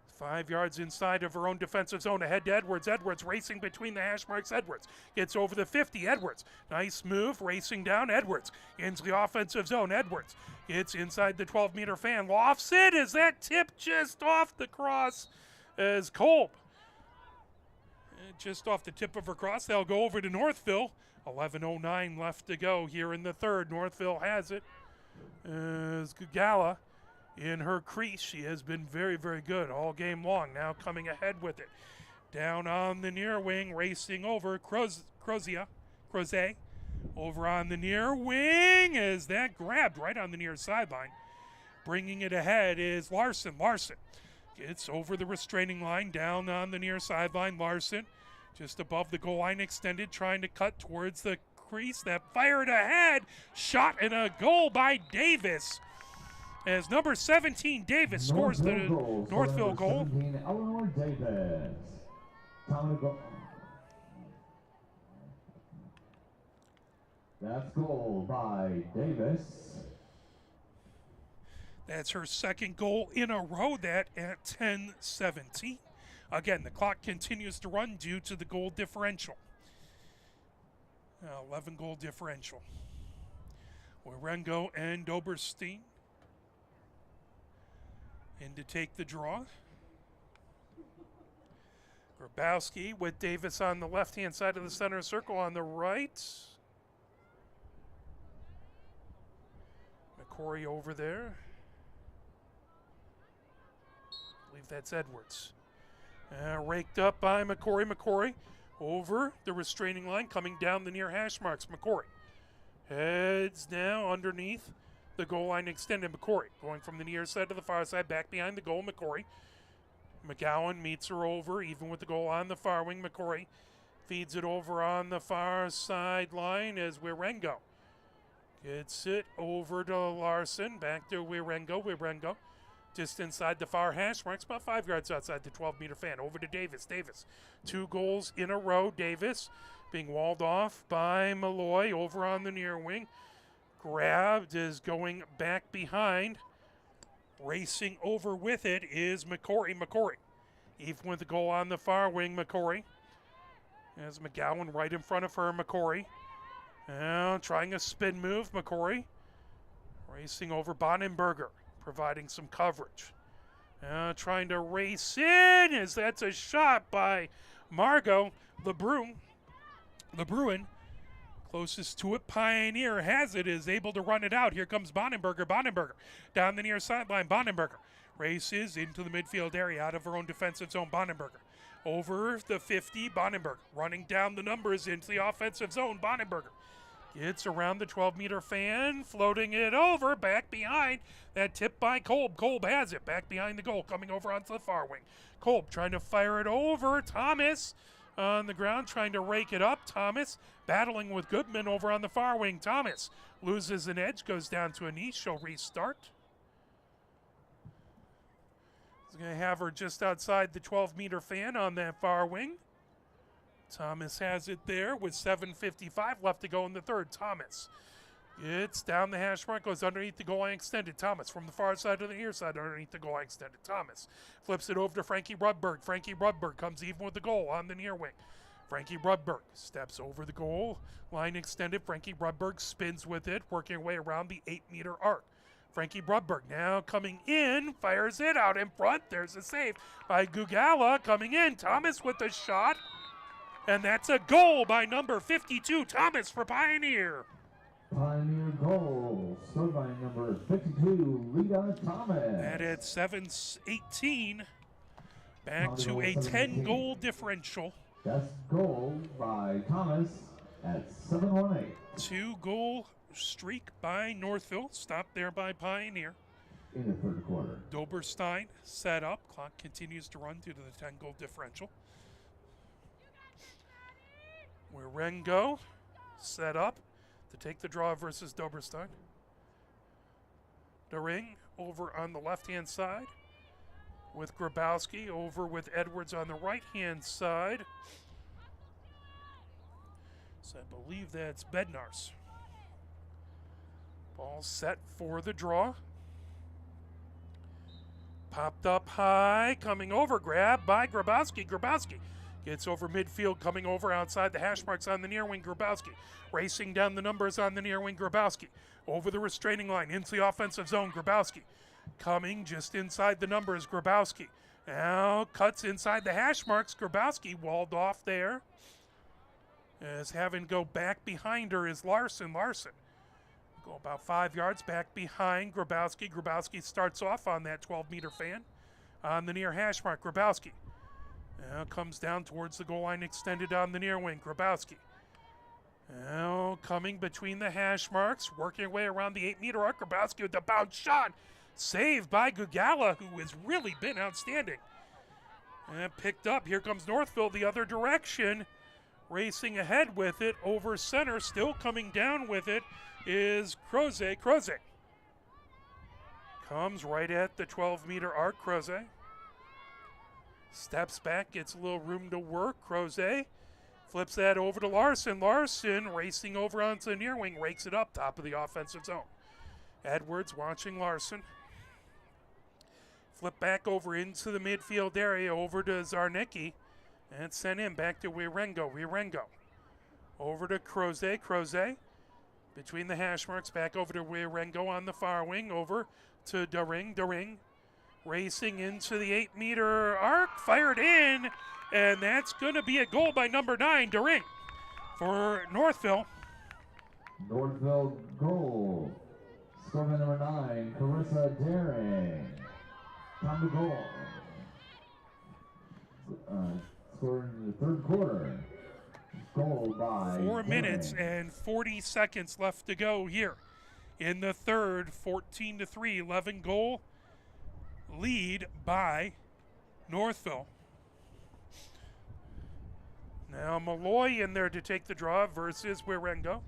5 yards inside of her own defensive zone, ahead to Edwards. Edwards racing between the hash marks. Edwards gets over the 50. Edwards, nice move, racing down. Edwards into the offensive zone. Edwards gets inside the 12-meter fan. Lofts it. Is that tip just off the cross as Kolb? Just off the tip of her cross. They'll go over to Northville. 11:09 left to go here in the third. Northville has it. As Gugala in her crease. She has been very, very good all game long. Now coming ahead with it. Down on the near wing, racing over. Croze over on the near wing. Is that grabbed right on the near sideline? Bringing it ahead is Larson. Larson gets over the restraining line, down on the near sideline. Larson just above the goal line extended, trying to cut towards the crease. That fired ahead. Shot and a goal by Davis. As number 17, Davis scores the Northville goal. 17, Eleanor Davis. Time to go. That's goal by Davis. That's her second goal in a row, that at 10-17. Again, the clock continues to run due to the goal differential. 11-goal differential. Wirengo and Doberstein in to take the draw. Grabowski with Davis on the left-hand side of the center circle on the right. McCory over there. I believe that's Edwards. Raked up by McCory. McCory over the restraining line, coming down the near hash marks. McCory heads now underneath the goal line extended. McCory going from the near side to the far side, back behind the goal. McCory. McGowan meets her over, even with the goal on the far wing. McCory feeds it over on the far sideline as Wirengo gets it over to Larson. Back to Wirengo. Wirengo just inside the far hash marks, about 5 yards outside the 12-meter fan. Over to Davis. Davis, 2 goals in a row. Davis being walled off by Malloy over on the near wing. Grabbed is going back behind Racing over with it is McCory. Even with the goal on the far wing, McCory. As McGowan right in front of her, McCory. Now trying a spin move, McCory. Racing over Bonenberger, providing some coverage. Now trying to race in as that's a shot by Margot LeBruin. Closest to it, Pioneer has it, is able to run it out. Here comes Bonenberger. Down the near sideline, Bonenberger. Races into the midfield area, out of her own defensive zone, Bonenberger. Over the 50, Bonenberger. Running down the numbers into the offensive zone, Bonenberger. Gets around the 12-meter fan, floating it over, back behind. That tip by Kolb. Kolb has it, back behind the goal, coming over onto the far wing. Kolb trying to fire it over. Thomas on the ground, trying to rake it up. Thomas battling with Goodman over on the far wing. Thomas loses an edge, goes down to a knee. She'll restart. He's going to have her just outside the 12-meter fan on that far wing. Thomas has it there with 7:55 left to go in the third. Thomas gets down the hash mark, goes underneath the goal line extended. Thomas from the far side to the near side, underneath the goal line extended. Thomas flips it over to Frankie Rudberg. Frankie Rudberg comes even with the goal on the near wing. Frankie Rudberg steps over the goal line extended. Frankie Rudberg spins with it, working her way around the 8-meter arc. Frankie Rudberg now coming in, fires it out in front. There's a save by Gugala coming in. Thomas with the shot. And that's a goal by number 52, Thomas for Pioneer. Pioneer goal, scored by number 52, Lita Thomas. And at 7:18, back to a 10-goal differential. Best goal by Thomas at 7:18. 2-goal streak by Northville, stopped there by Pioneer. In the third quarter. Doberstein set up. Clock continues to run due to the 10-goal differential. Wirengo set up to take the draw versus Doberstein. DeRing over on the left-hand side with Grabowski, over with Edwards on the right-hand side. So I believe that's Bednar's. Ball set for the draw. Popped up high, coming over, grabbed by Grabowski. Grabowski gets over midfield, coming over outside the hash marks on the near wing, Grabowski. Racing down the numbers on the near wing, Grabowski. Over the restraining line, into the offensive zone, Grabowski. Coming just inside the numbers, Grabowski. Now cuts inside the hash marks, Grabowski walled off there. As having go back behind her is Larson. Go about 5 yards back behind Grabowski. Grabowski starts off on that 12-meter fan. On the near hash mark, Grabowski. Now comes down towards the goal line, extended on the near wing, Grabowski. Now coming between the hash marks, working her way around the 8-meter arc, Grabowski with the bounce shot. Saved by Gugala, who has really been outstanding. And picked up, here comes Northville the other direction. Racing ahead with it, over center, still coming down with it, is Croze. Comes right at the 12-meter arc, Croze. Steps back, gets a little room to work. Croze flips that over to Larson. Larson racing over onto the near wing, rakes it up top of the offensive zone. Edwards watching Larson. Flip back over into the midfield area, over to Zarnicki. And sent in back to Wirengo. Over to Croze. Between the hash marks, back over to Wirengo on the far wing. Over to DeRing. Racing into the 8-meter arc, fired in, and that's going to be a goal by number 9, DeRing, for Northville. Northville goal, scored by number 9, Carissa Daring. Time to goal. Scored in the third quarter. Goal by 4 minutes Daring. and 40 seconds left to go here in the third. 14-3, 11-goal lead by Northville. Now Malloy in there to take the draw versus Wirengo.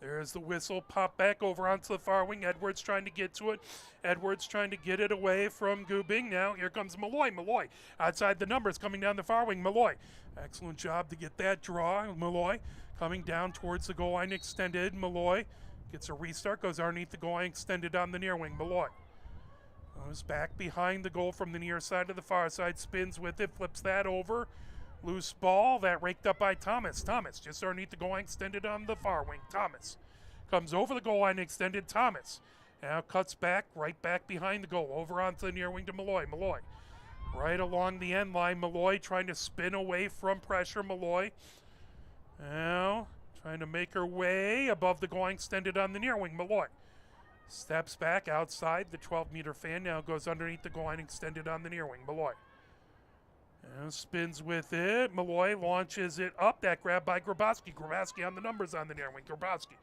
There's the whistle, pop back over onto the far wing. Edwards trying to get to it. Edwards trying to get it away from Gubing. Now here comes Malloy. Malloy outside the numbers coming down the far wing. Malloy, excellent job to get that draw. Malloy coming down towards the goal line extended. Malloy gets a restart, goes underneath the goal line extended on the near wing. Malloy goes back behind the goal from the near side to the far side, spins with it, flips that over. Loose ball, that raked up by Thomas. Thomas just underneath the goal line extended on the far wing. Thomas comes over the goal line extended. Thomas now cuts back, right back behind the goal, over onto the near wing to Malloy. Malloy right along the end line. Malloy trying to spin away from pressure. Malloy now trying to make her way above the goal line extended on the near wing. Malloy steps back outside the 12-meter fan, now goes underneath the goal line extended on the near wing. Malloy now spins with it. Malloy launches it up. That grab by Grabowski. Grabowski on the numbers on the near wing. Grabowski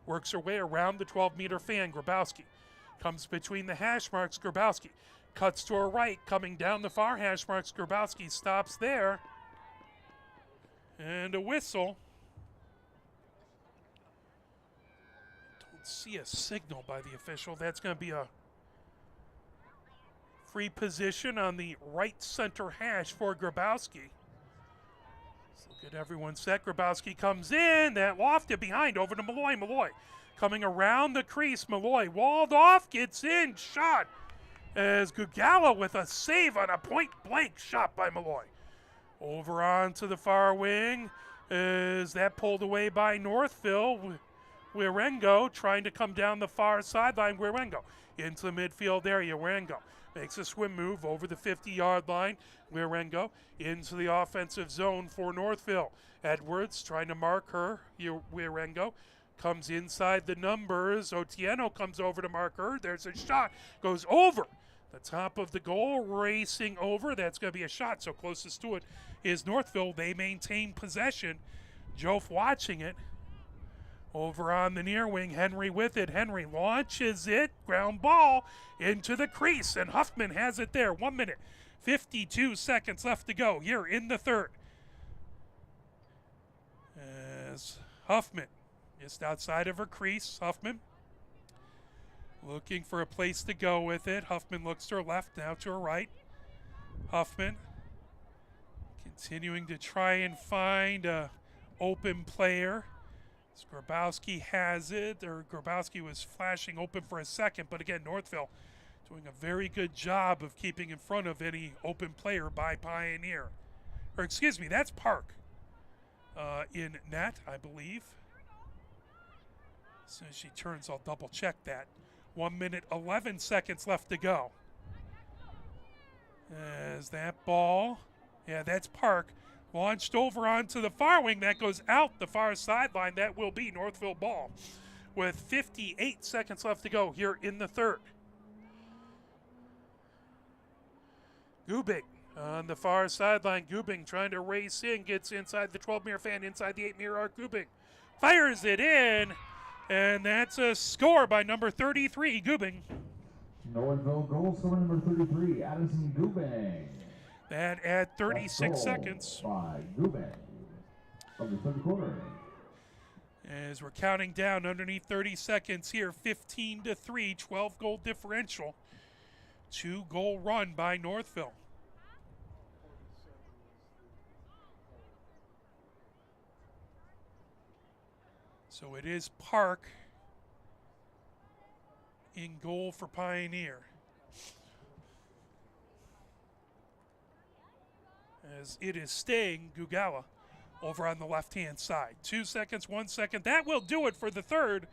works her way around the 12-meter fan. Grabowski comes between the hash marks. Grabowski cuts to her right, coming down the far hash marks. Grabowski stops there. And a whistle. Don't see a signal by the official. That's going to be a free position on the right center hash for Grabowski. Let's look at everyone set. Grabowski comes in. That lofted behind over to Malloy. Malloy coming around the crease. Malloy walled off, gets in, shot. As Gugala with a save on a point-blank shot by Malloy. Over onto the far wing. Is that pulled away by Northville? Wirengo trying to come down the far sideline. Wirengo into the midfield area. Wirengo makes a swim move over the 50-yard line. Wirengo into the offensive zone for Northville. Edwards trying to mark her. Wirengo comes inside the numbers. Otieno comes over to mark her. There's a shot. Goes over the top of the goal. Racing over. That's going to be a shot. So closest to it is Northville. They maintain possession. Jof watching it. Over on the near wing, Henry with it. Henry launches it, ground ball into the crease, and Huffman has it there. 1 minute, 52 seconds left to go here in the third. As Huffman just outside of her crease, Huffman looking for a place to go with it. Huffman looks to her left, now to her right. Huffman continuing to try and find a open player. Grabowski has it, or Grabowski was flashing open for a second, but again, Northville doing a very good job of keeping in front of any open player by Pioneer. Or excuse me, that's Park in net, I believe. As soon as she turns, I'll double check that. 1 minute, 11 seconds left to go. As that ball, yeah, that's Park. Launched over onto the far wing. That goes out the far sideline. That will be Northville ball with 58 seconds left to go here in the third. Gubing on the far sideline. Gubing trying to race in. Gets inside the 12-meter fan, inside the 8-meter arc. Gubing fires it in. And that's a score by number 33, Gubing. Northville goal scorer number 33, Addison Gubing. That at 36 seconds. By Gubing of the third quarter. As we're counting down underneath 30 seconds here, 15-3, 12-goal differential. 2-goal run by Northville. So it is Park in goal for Pioneer. As it is staying Gugala over on the left-hand side. 2 seconds, 1 second. That will do it for the third,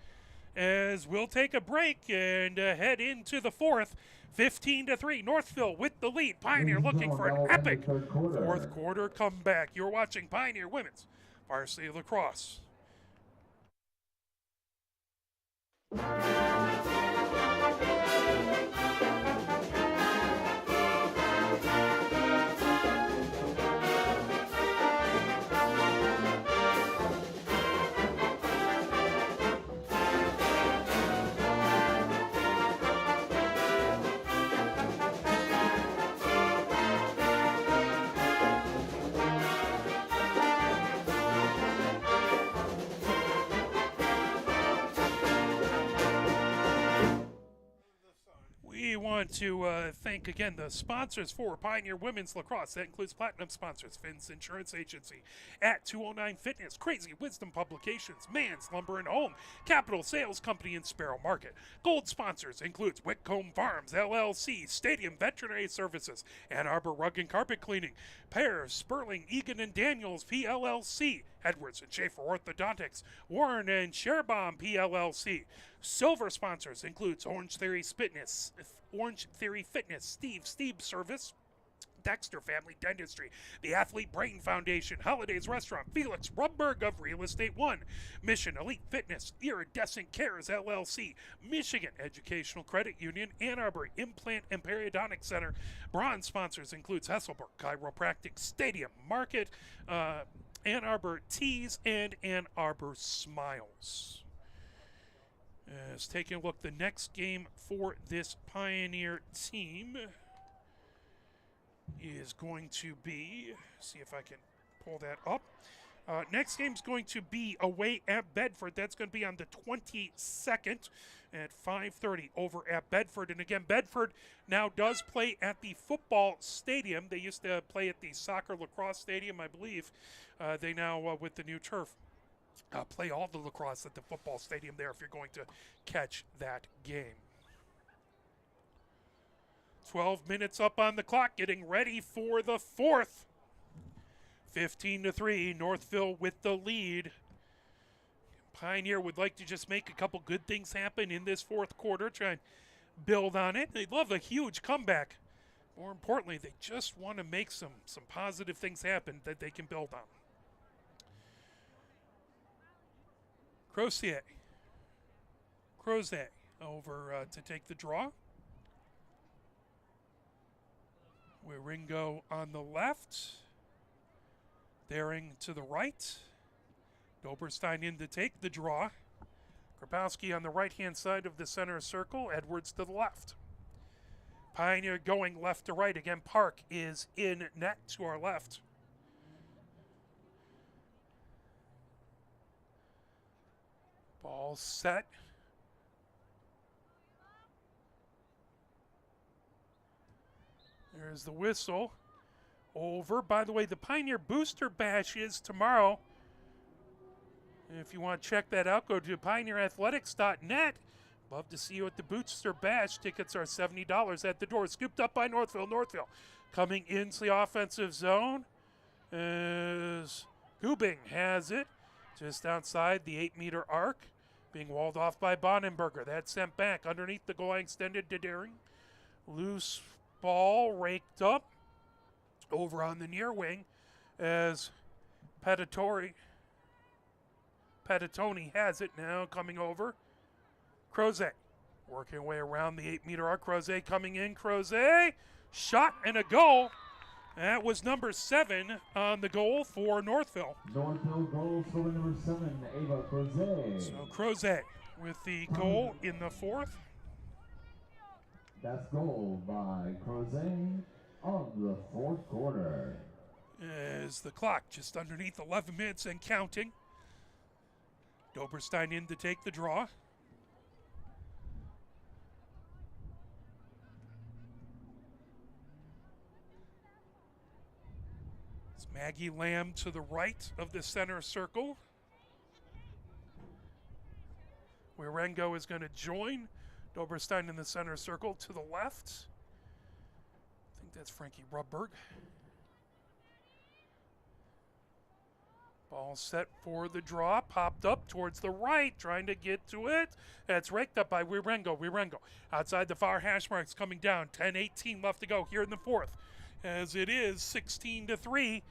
as we'll take a break and head into the fourth. 15-3, Northville with the lead. Pioneer looking for an epic fourth quarter comeback. You're watching Pioneer Women's Varsity Lacrosse. want to thank again the sponsors for Pioneer Women's Lacrosse. That includes platinum sponsors, Finn's Insurance Agency, at 209 Fitness, Crazy Wisdom Publications, Man's Lumber and Home, Capital Sales Company in Sparrow Market. Gold sponsors includes Whitcomb Farms, LLC, Stadium Veterinary Services, Ann Arbor Rug and Carpet Cleaning, Pear, Sperling, Egan and Daniels, PLLC, Edwards and Schaefer Orthodontics, Warren and Sherbaum, PLLC. Silver sponsors includes Orange Theory Fitness, Steve Service, Dexter Family Dentistry, the Athlete Brain Foundation, Holidays Restaurant, Felix Rubberg of Real Estate One, Mission Elite Fitness, Iridescent Cares LLC, Michigan Educational Credit Union, Ann Arbor Implant and Periodontic Center. Bronze sponsors includes Hesselberg Chiropractic, Stadium Market, Ann Arbor Teas, and Ann Arbor Smiles. As taking a look, the next game for this Pioneer team is going to be, see if I can pull that up. Next game is going to be away at Bedford. That's going to be on the 22nd at 5:30 over at Bedford. And again, Bedford now does play at the football stadium. They used to play at the soccer lacrosse stadium, I believe. They now, with the new turf, play all the lacrosse at the football stadium there if you're going to catch that game. 12 minutes up on the clock, getting ready for the fourth. 15-3, Northville with the lead. Pioneer would like to just make a couple good things happen in this fourth quarter, try and build on it. They love a huge comeback. More importantly, they just want to make some positive things happen that they can build on. Crozier over to take the draw. Wieringo on the left. Daring to the right. Doberstein in to take the draw. Grabowski on the right-hand side of the center circle. Edwards to the left. Pioneer going left to right. Again, Park is in net to our left. Ball set. There's the whistle. Over. By the way, the Pioneer Booster Bash is tomorrow. If you want to check that out, go to pioneerathletics.net. Love to see you at the Booster Bash. Tickets are $70 at the door. Scooped up by Northville. Northville coming into the offensive zone as Gubing has it just outside the 8-meter arc. Being walled off by Bonenberger. That's sent back underneath the goal line, extended to Daring. Loose ball raked up over on the near wing as Petitoni has it now, coming over. Crozier working way around the 8-meter arc. Crozier coming in. Crozier, shot and a goal. That was number 7 on the goal for Northville. Northville goal scorer number 7, Ava Crozier. So Crozier with the goal in the fourth. That's goal by Crozier on the fourth quarter. As the clock just underneath 11 minutes and counting. Doberstein in to take the draw. It's Maggie Lamb to the right of the center circle. Wieringo is going to join. Doberstein in the center circle to the left. I think that's Frankie Rubberg. Ball set for the draw. Popped up towards the right, trying to get to it. That's raked up by Wieringo. Wieringo outside the far hash marks, coming down. 10-18 left to go here in the fourth. As it is 16-3.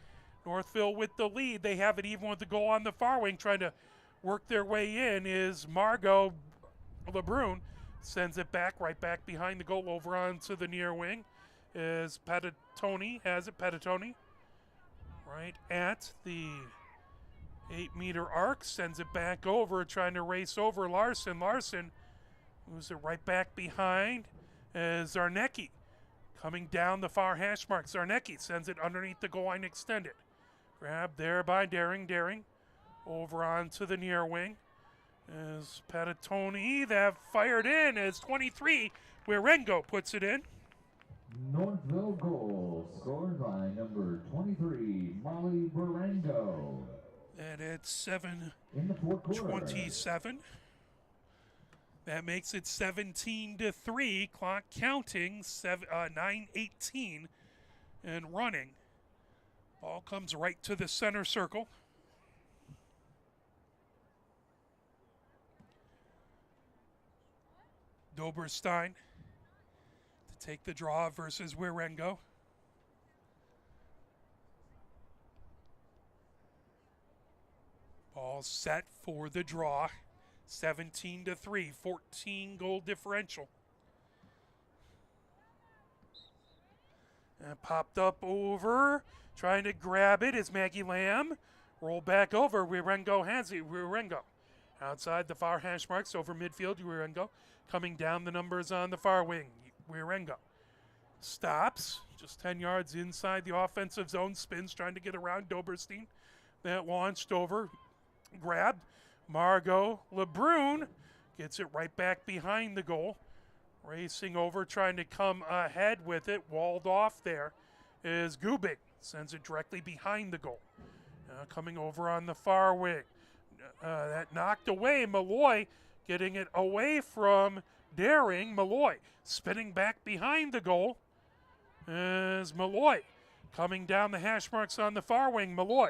Northville with the lead. They have it even with the goal on the far wing. Trying to work their way in is Margot LeBrun. Sends it back, right back behind the goal, over onto the near wing. As Petitoni has it. Petitoni right at the 8-meter arc. Sends it back over, trying to race over Larson. Larson moves it right back behind as Zarnecki coming down the far hash mark. Zarnecki sends it underneath the goal line, extended. Grabbed there by Daring. Daring over onto the near wing. As Petitoni, that fired in as 23 Wirengo puts it in. Northville goal scored by number 23, Molly Barango. And it's In the fourth quarter. 7:27. That makes it 17-3. Clock counting. 9:18 and running. Ball comes right to the center circle. Doberstein to take the draw versus Wirengo. Ball set for the draw. 17-3, 14 goal differential. And popped up over, trying to grab it is Maggie Lamb. Roll back over, Wirengo has it, Wirengo. Outside the far hash marks over midfield, Wirengo. Coming down the numbers on the far wing, Wirengo. Stops, just 10 yards inside the offensive zone, spins trying to get around Doberstein. That launched over, grabbed. Margot LeBrun gets it right back behind the goal. Racing over, trying to come ahead with it. Walled off there is Gubik. Sends it directly behind the goal. Coming over on the far wing. That knocked away. Malloy getting it away from Daring. Malloy spinning back behind the goal is Malloy. Coming down the hash marks on the far wing. Malloy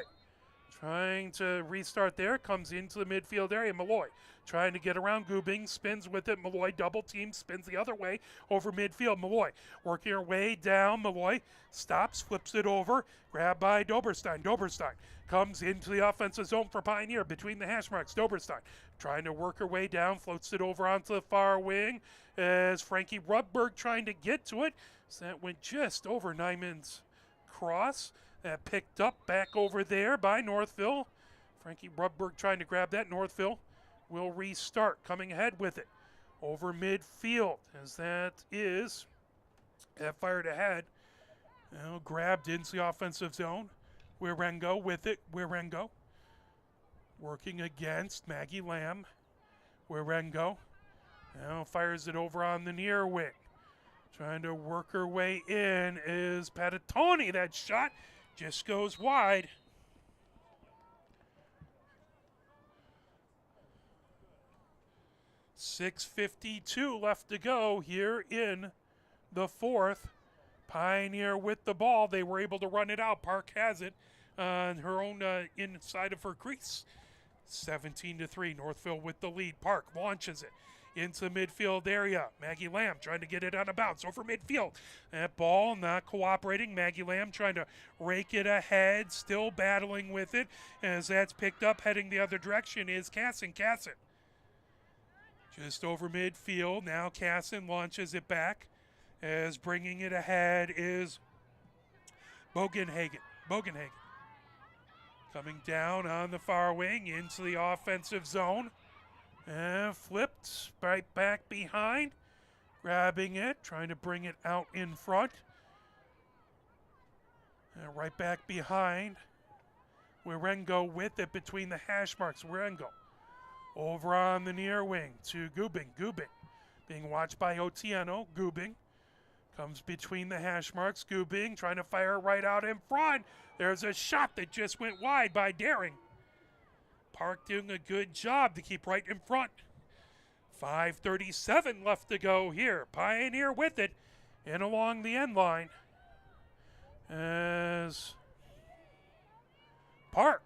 trying to restart there, comes into the midfield area. Malloy trying to get around Gubing, spins with it. Malloy double team, spins the other way over midfield. Malloy working her way down. Malloy stops, flips it over, grabbed by Doberstein. Doberstein comes into the offensive zone for Pioneer between the hash marks. Doberstein trying to work her way down, floats it over onto the far wing as Frankie Rudberg trying to get to it. So that went just over Nyman's cross. That picked up back over there by Northville. Frankie Rudberg trying to grab that. Northville will restart, coming ahead with it over midfield as that fired ahead. Now grabbed into the offensive zone. Wirengo with it. Wirengo working against Maggie Lamb. Wirengo now fires it over on the near wing. Trying to work her way in is Patatoni. That shot just goes wide. .6:52 left to go here in the fourth. Pioneer with the ball. They were able to run it out. Park has it on her own inside of her crease. 17-3. Northville with the lead. Park launches it into midfield area. Maggie Lamb trying to get it on a bounce over midfield. That ball not cooperating. Maggie Lamb trying to rake it ahead, still battling with it. As that's picked up, heading the other direction is Casson. Casson just over midfield. Now Casson launches it back. As bringing it ahead is Bogenhagen. Bogenhagen coming down on the far wing into the offensive zone. And flipped right back behind. Grabbing it, trying to bring it out in front. And right back behind. Wirengo with it between the hash marks. Wirengo over on the near wing to Gubing. Gubing being watched by Otieno. Gubing comes between the hash marks. Gubing trying to fire right out in front. There's a shot that just went wide by Daring. Park doing a good job to keep right in front. 5:37 left to go here. Pioneer with it and along the end line as Park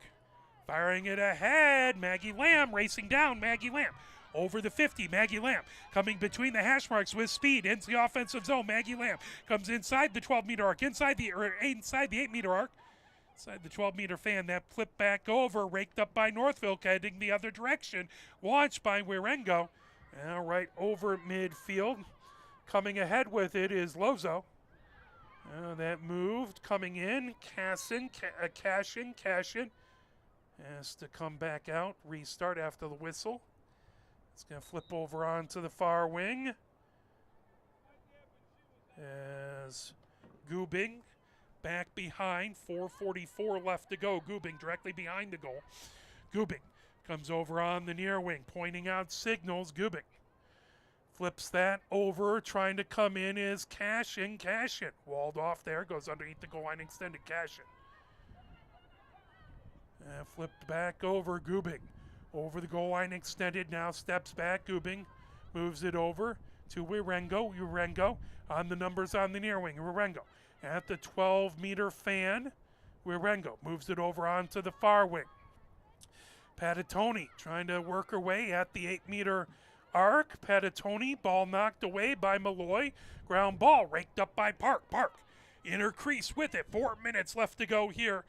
firing it ahead. Maggie Lamb racing down. Maggie Lamb over the 50. Maggie Lamb coming between the hash marks with speed into the offensive zone. Maggie Lamb comes inside the 12-meter arc, inside the 8-meter arc. Inside the 12-meter fan, that flipped back over, raked up by Northville, heading the other direction. Launched by Wirengo. Now right over midfield. Coming ahead with it is Lozo. That moved, coming in. Cashin has to come back out, restart after the whistle. It's going to flip over onto the far wing. As Gubing back behind, 4:44 left to go. Gubing directly behind the goal. Gubing comes over on the near wing, pointing out signals. Gubing Flips that over, trying to come in is Cashin. Walled off there, goes underneath the goal line, extended Cashin. And flipped back over, Gubing. Over the goal line, extended, now steps back, Gubing. Moves it over to Wirengo. Wirengo on the numbers on the near wing. Wirengo at the 12-meter fan. Wirengo moves it over onto the far wing. Patatoni trying to work her way at the 8-meter arc. Patatoni, ball knocked away by Malloy. Ground ball raked up by Park. Park, inner crease with it. 4 minutes left to go here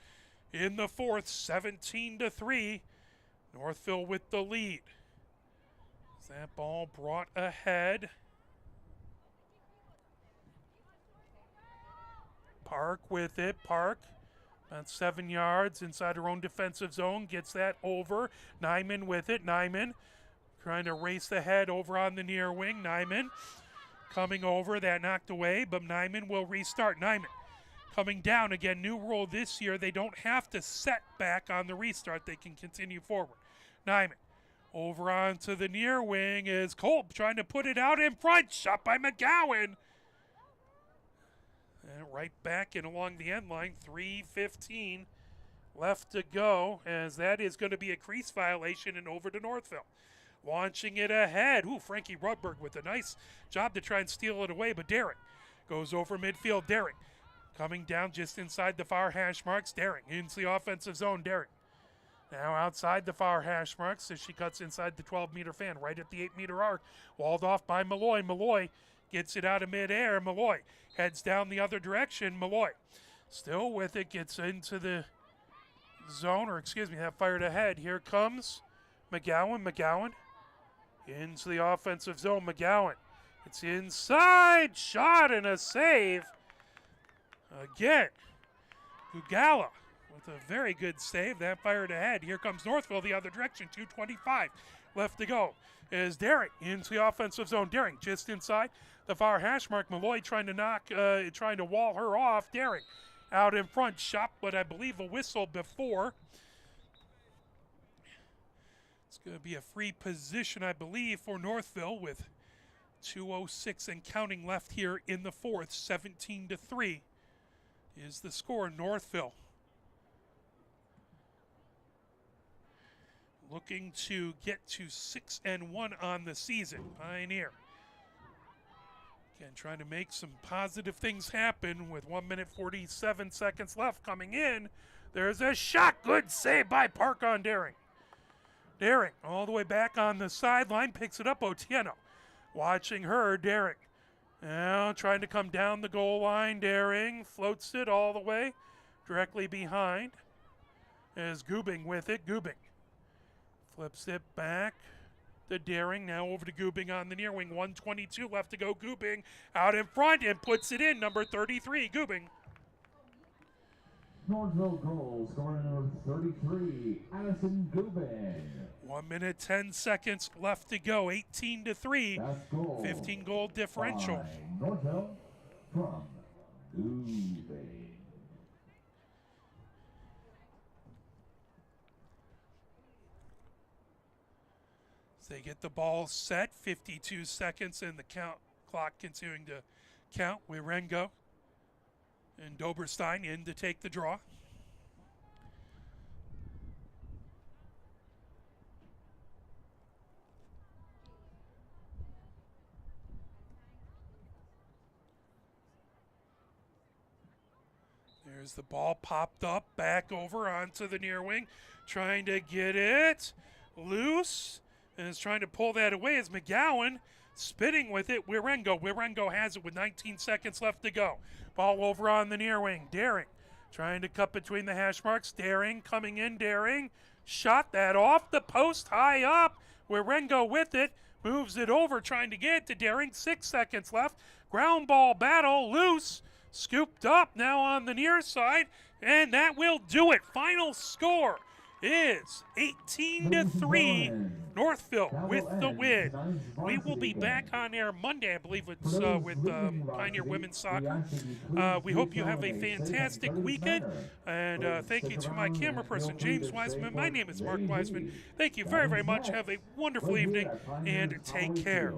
in the fourth. 17-3. Northville with the lead. That ball brought ahead. Park with it. Park about 7 yards inside her own defensive zone. Gets that over. Nyman with it. Nyman trying to race ahead over on the near wing. Nyman coming over. That knocked away, but Nyman will restart. Nyman coming down again. New rule this year, they don't have to set back on the restart. They can continue forward. Nyman over onto the near wing is Kolb trying to put it out in front. Shot by McGowan. And right back and along the end line. 3:15 left to go, as that is going to be a crease violation and over to Northville. Launching it ahead. Ooh, Frankie Rudberg with a nice job to try and steal it away, but Derrick goes over midfield. Derrick coming down just inside the far hash marks. Derrick into the offensive zone. Derrick now outside the far hash marks as she cuts inside the 12-meter fan, right at the 8-meter arc. Walled off by Malloy. Malloy gets it out of midair. Malloy heads down the other direction. Malloy still with it, gets into the zone, or excuse me, that fired ahead. Here comes McGowan. McGowan into the offensive zone. McGowan, it's inside. Shot and a save. Again, Gugala with a very good save. That fired ahead. Here comes Northville the other direction. 2:25 left to go. Is Derrick into the offensive zone. Derrick just inside the far hash mark. Malloy trying to wall her off. Derrick out in front. Shot, but I believe a whistle before. It's going to be a free position, I believe, for Northville with 2:06 and counting left here in the fourth. 17-3 is the score. Northville looking to get to 6-1 on the season. Pioneer again trying to make some positive things happen with 1 minute 47 seconds left. Coming in, there's a shot. Good save by Park on Daring. Daring all the way back on the sideline, picks it up. Otieno watching her. Daring now trying to come down the goal line. Daring floats it all the way directly behind. As Gubing with it. Gubing flips it back to Daring. Now over to Gubing on the near wing. 1:22 left to go. Gubing out in front and puts it in. Number 33, Gubing. Northville goal, scoring number 33, Addison Gubing. 1 minute 10 seconds left to go. 18-3. 15 goal differential. By Northville from Gubing. They get the ball set. 52 seconds and the clock continuing to count. Wirengo and Doberstein in to take the draw. There's the ball popped up, back over onto the near wing, trying to get it loose, and is trying to pull that away as McGowan spitting with it. Wirengo has it with 19 seconds left to go. Ball over on the near wing. Daring trying to cut between the hash marks. Daring coming in. Daring shot that off the post high up. Wirengo with it. Moves it over, trying to get it to Daring. 6 seconds left. Ground ball battle. Loose. Scooped up now on the near side. And that will do it. Final score is 18-3. Northville with the win. We will be back on air Monday, I believe it's with Pioneer Women's Soccer. We hope you have a fantastic weekend, and thank you to my camera person, James Wiseman. My name is Mark Wiseman. Thank you very, very much. Have a wonderful evening, and take care.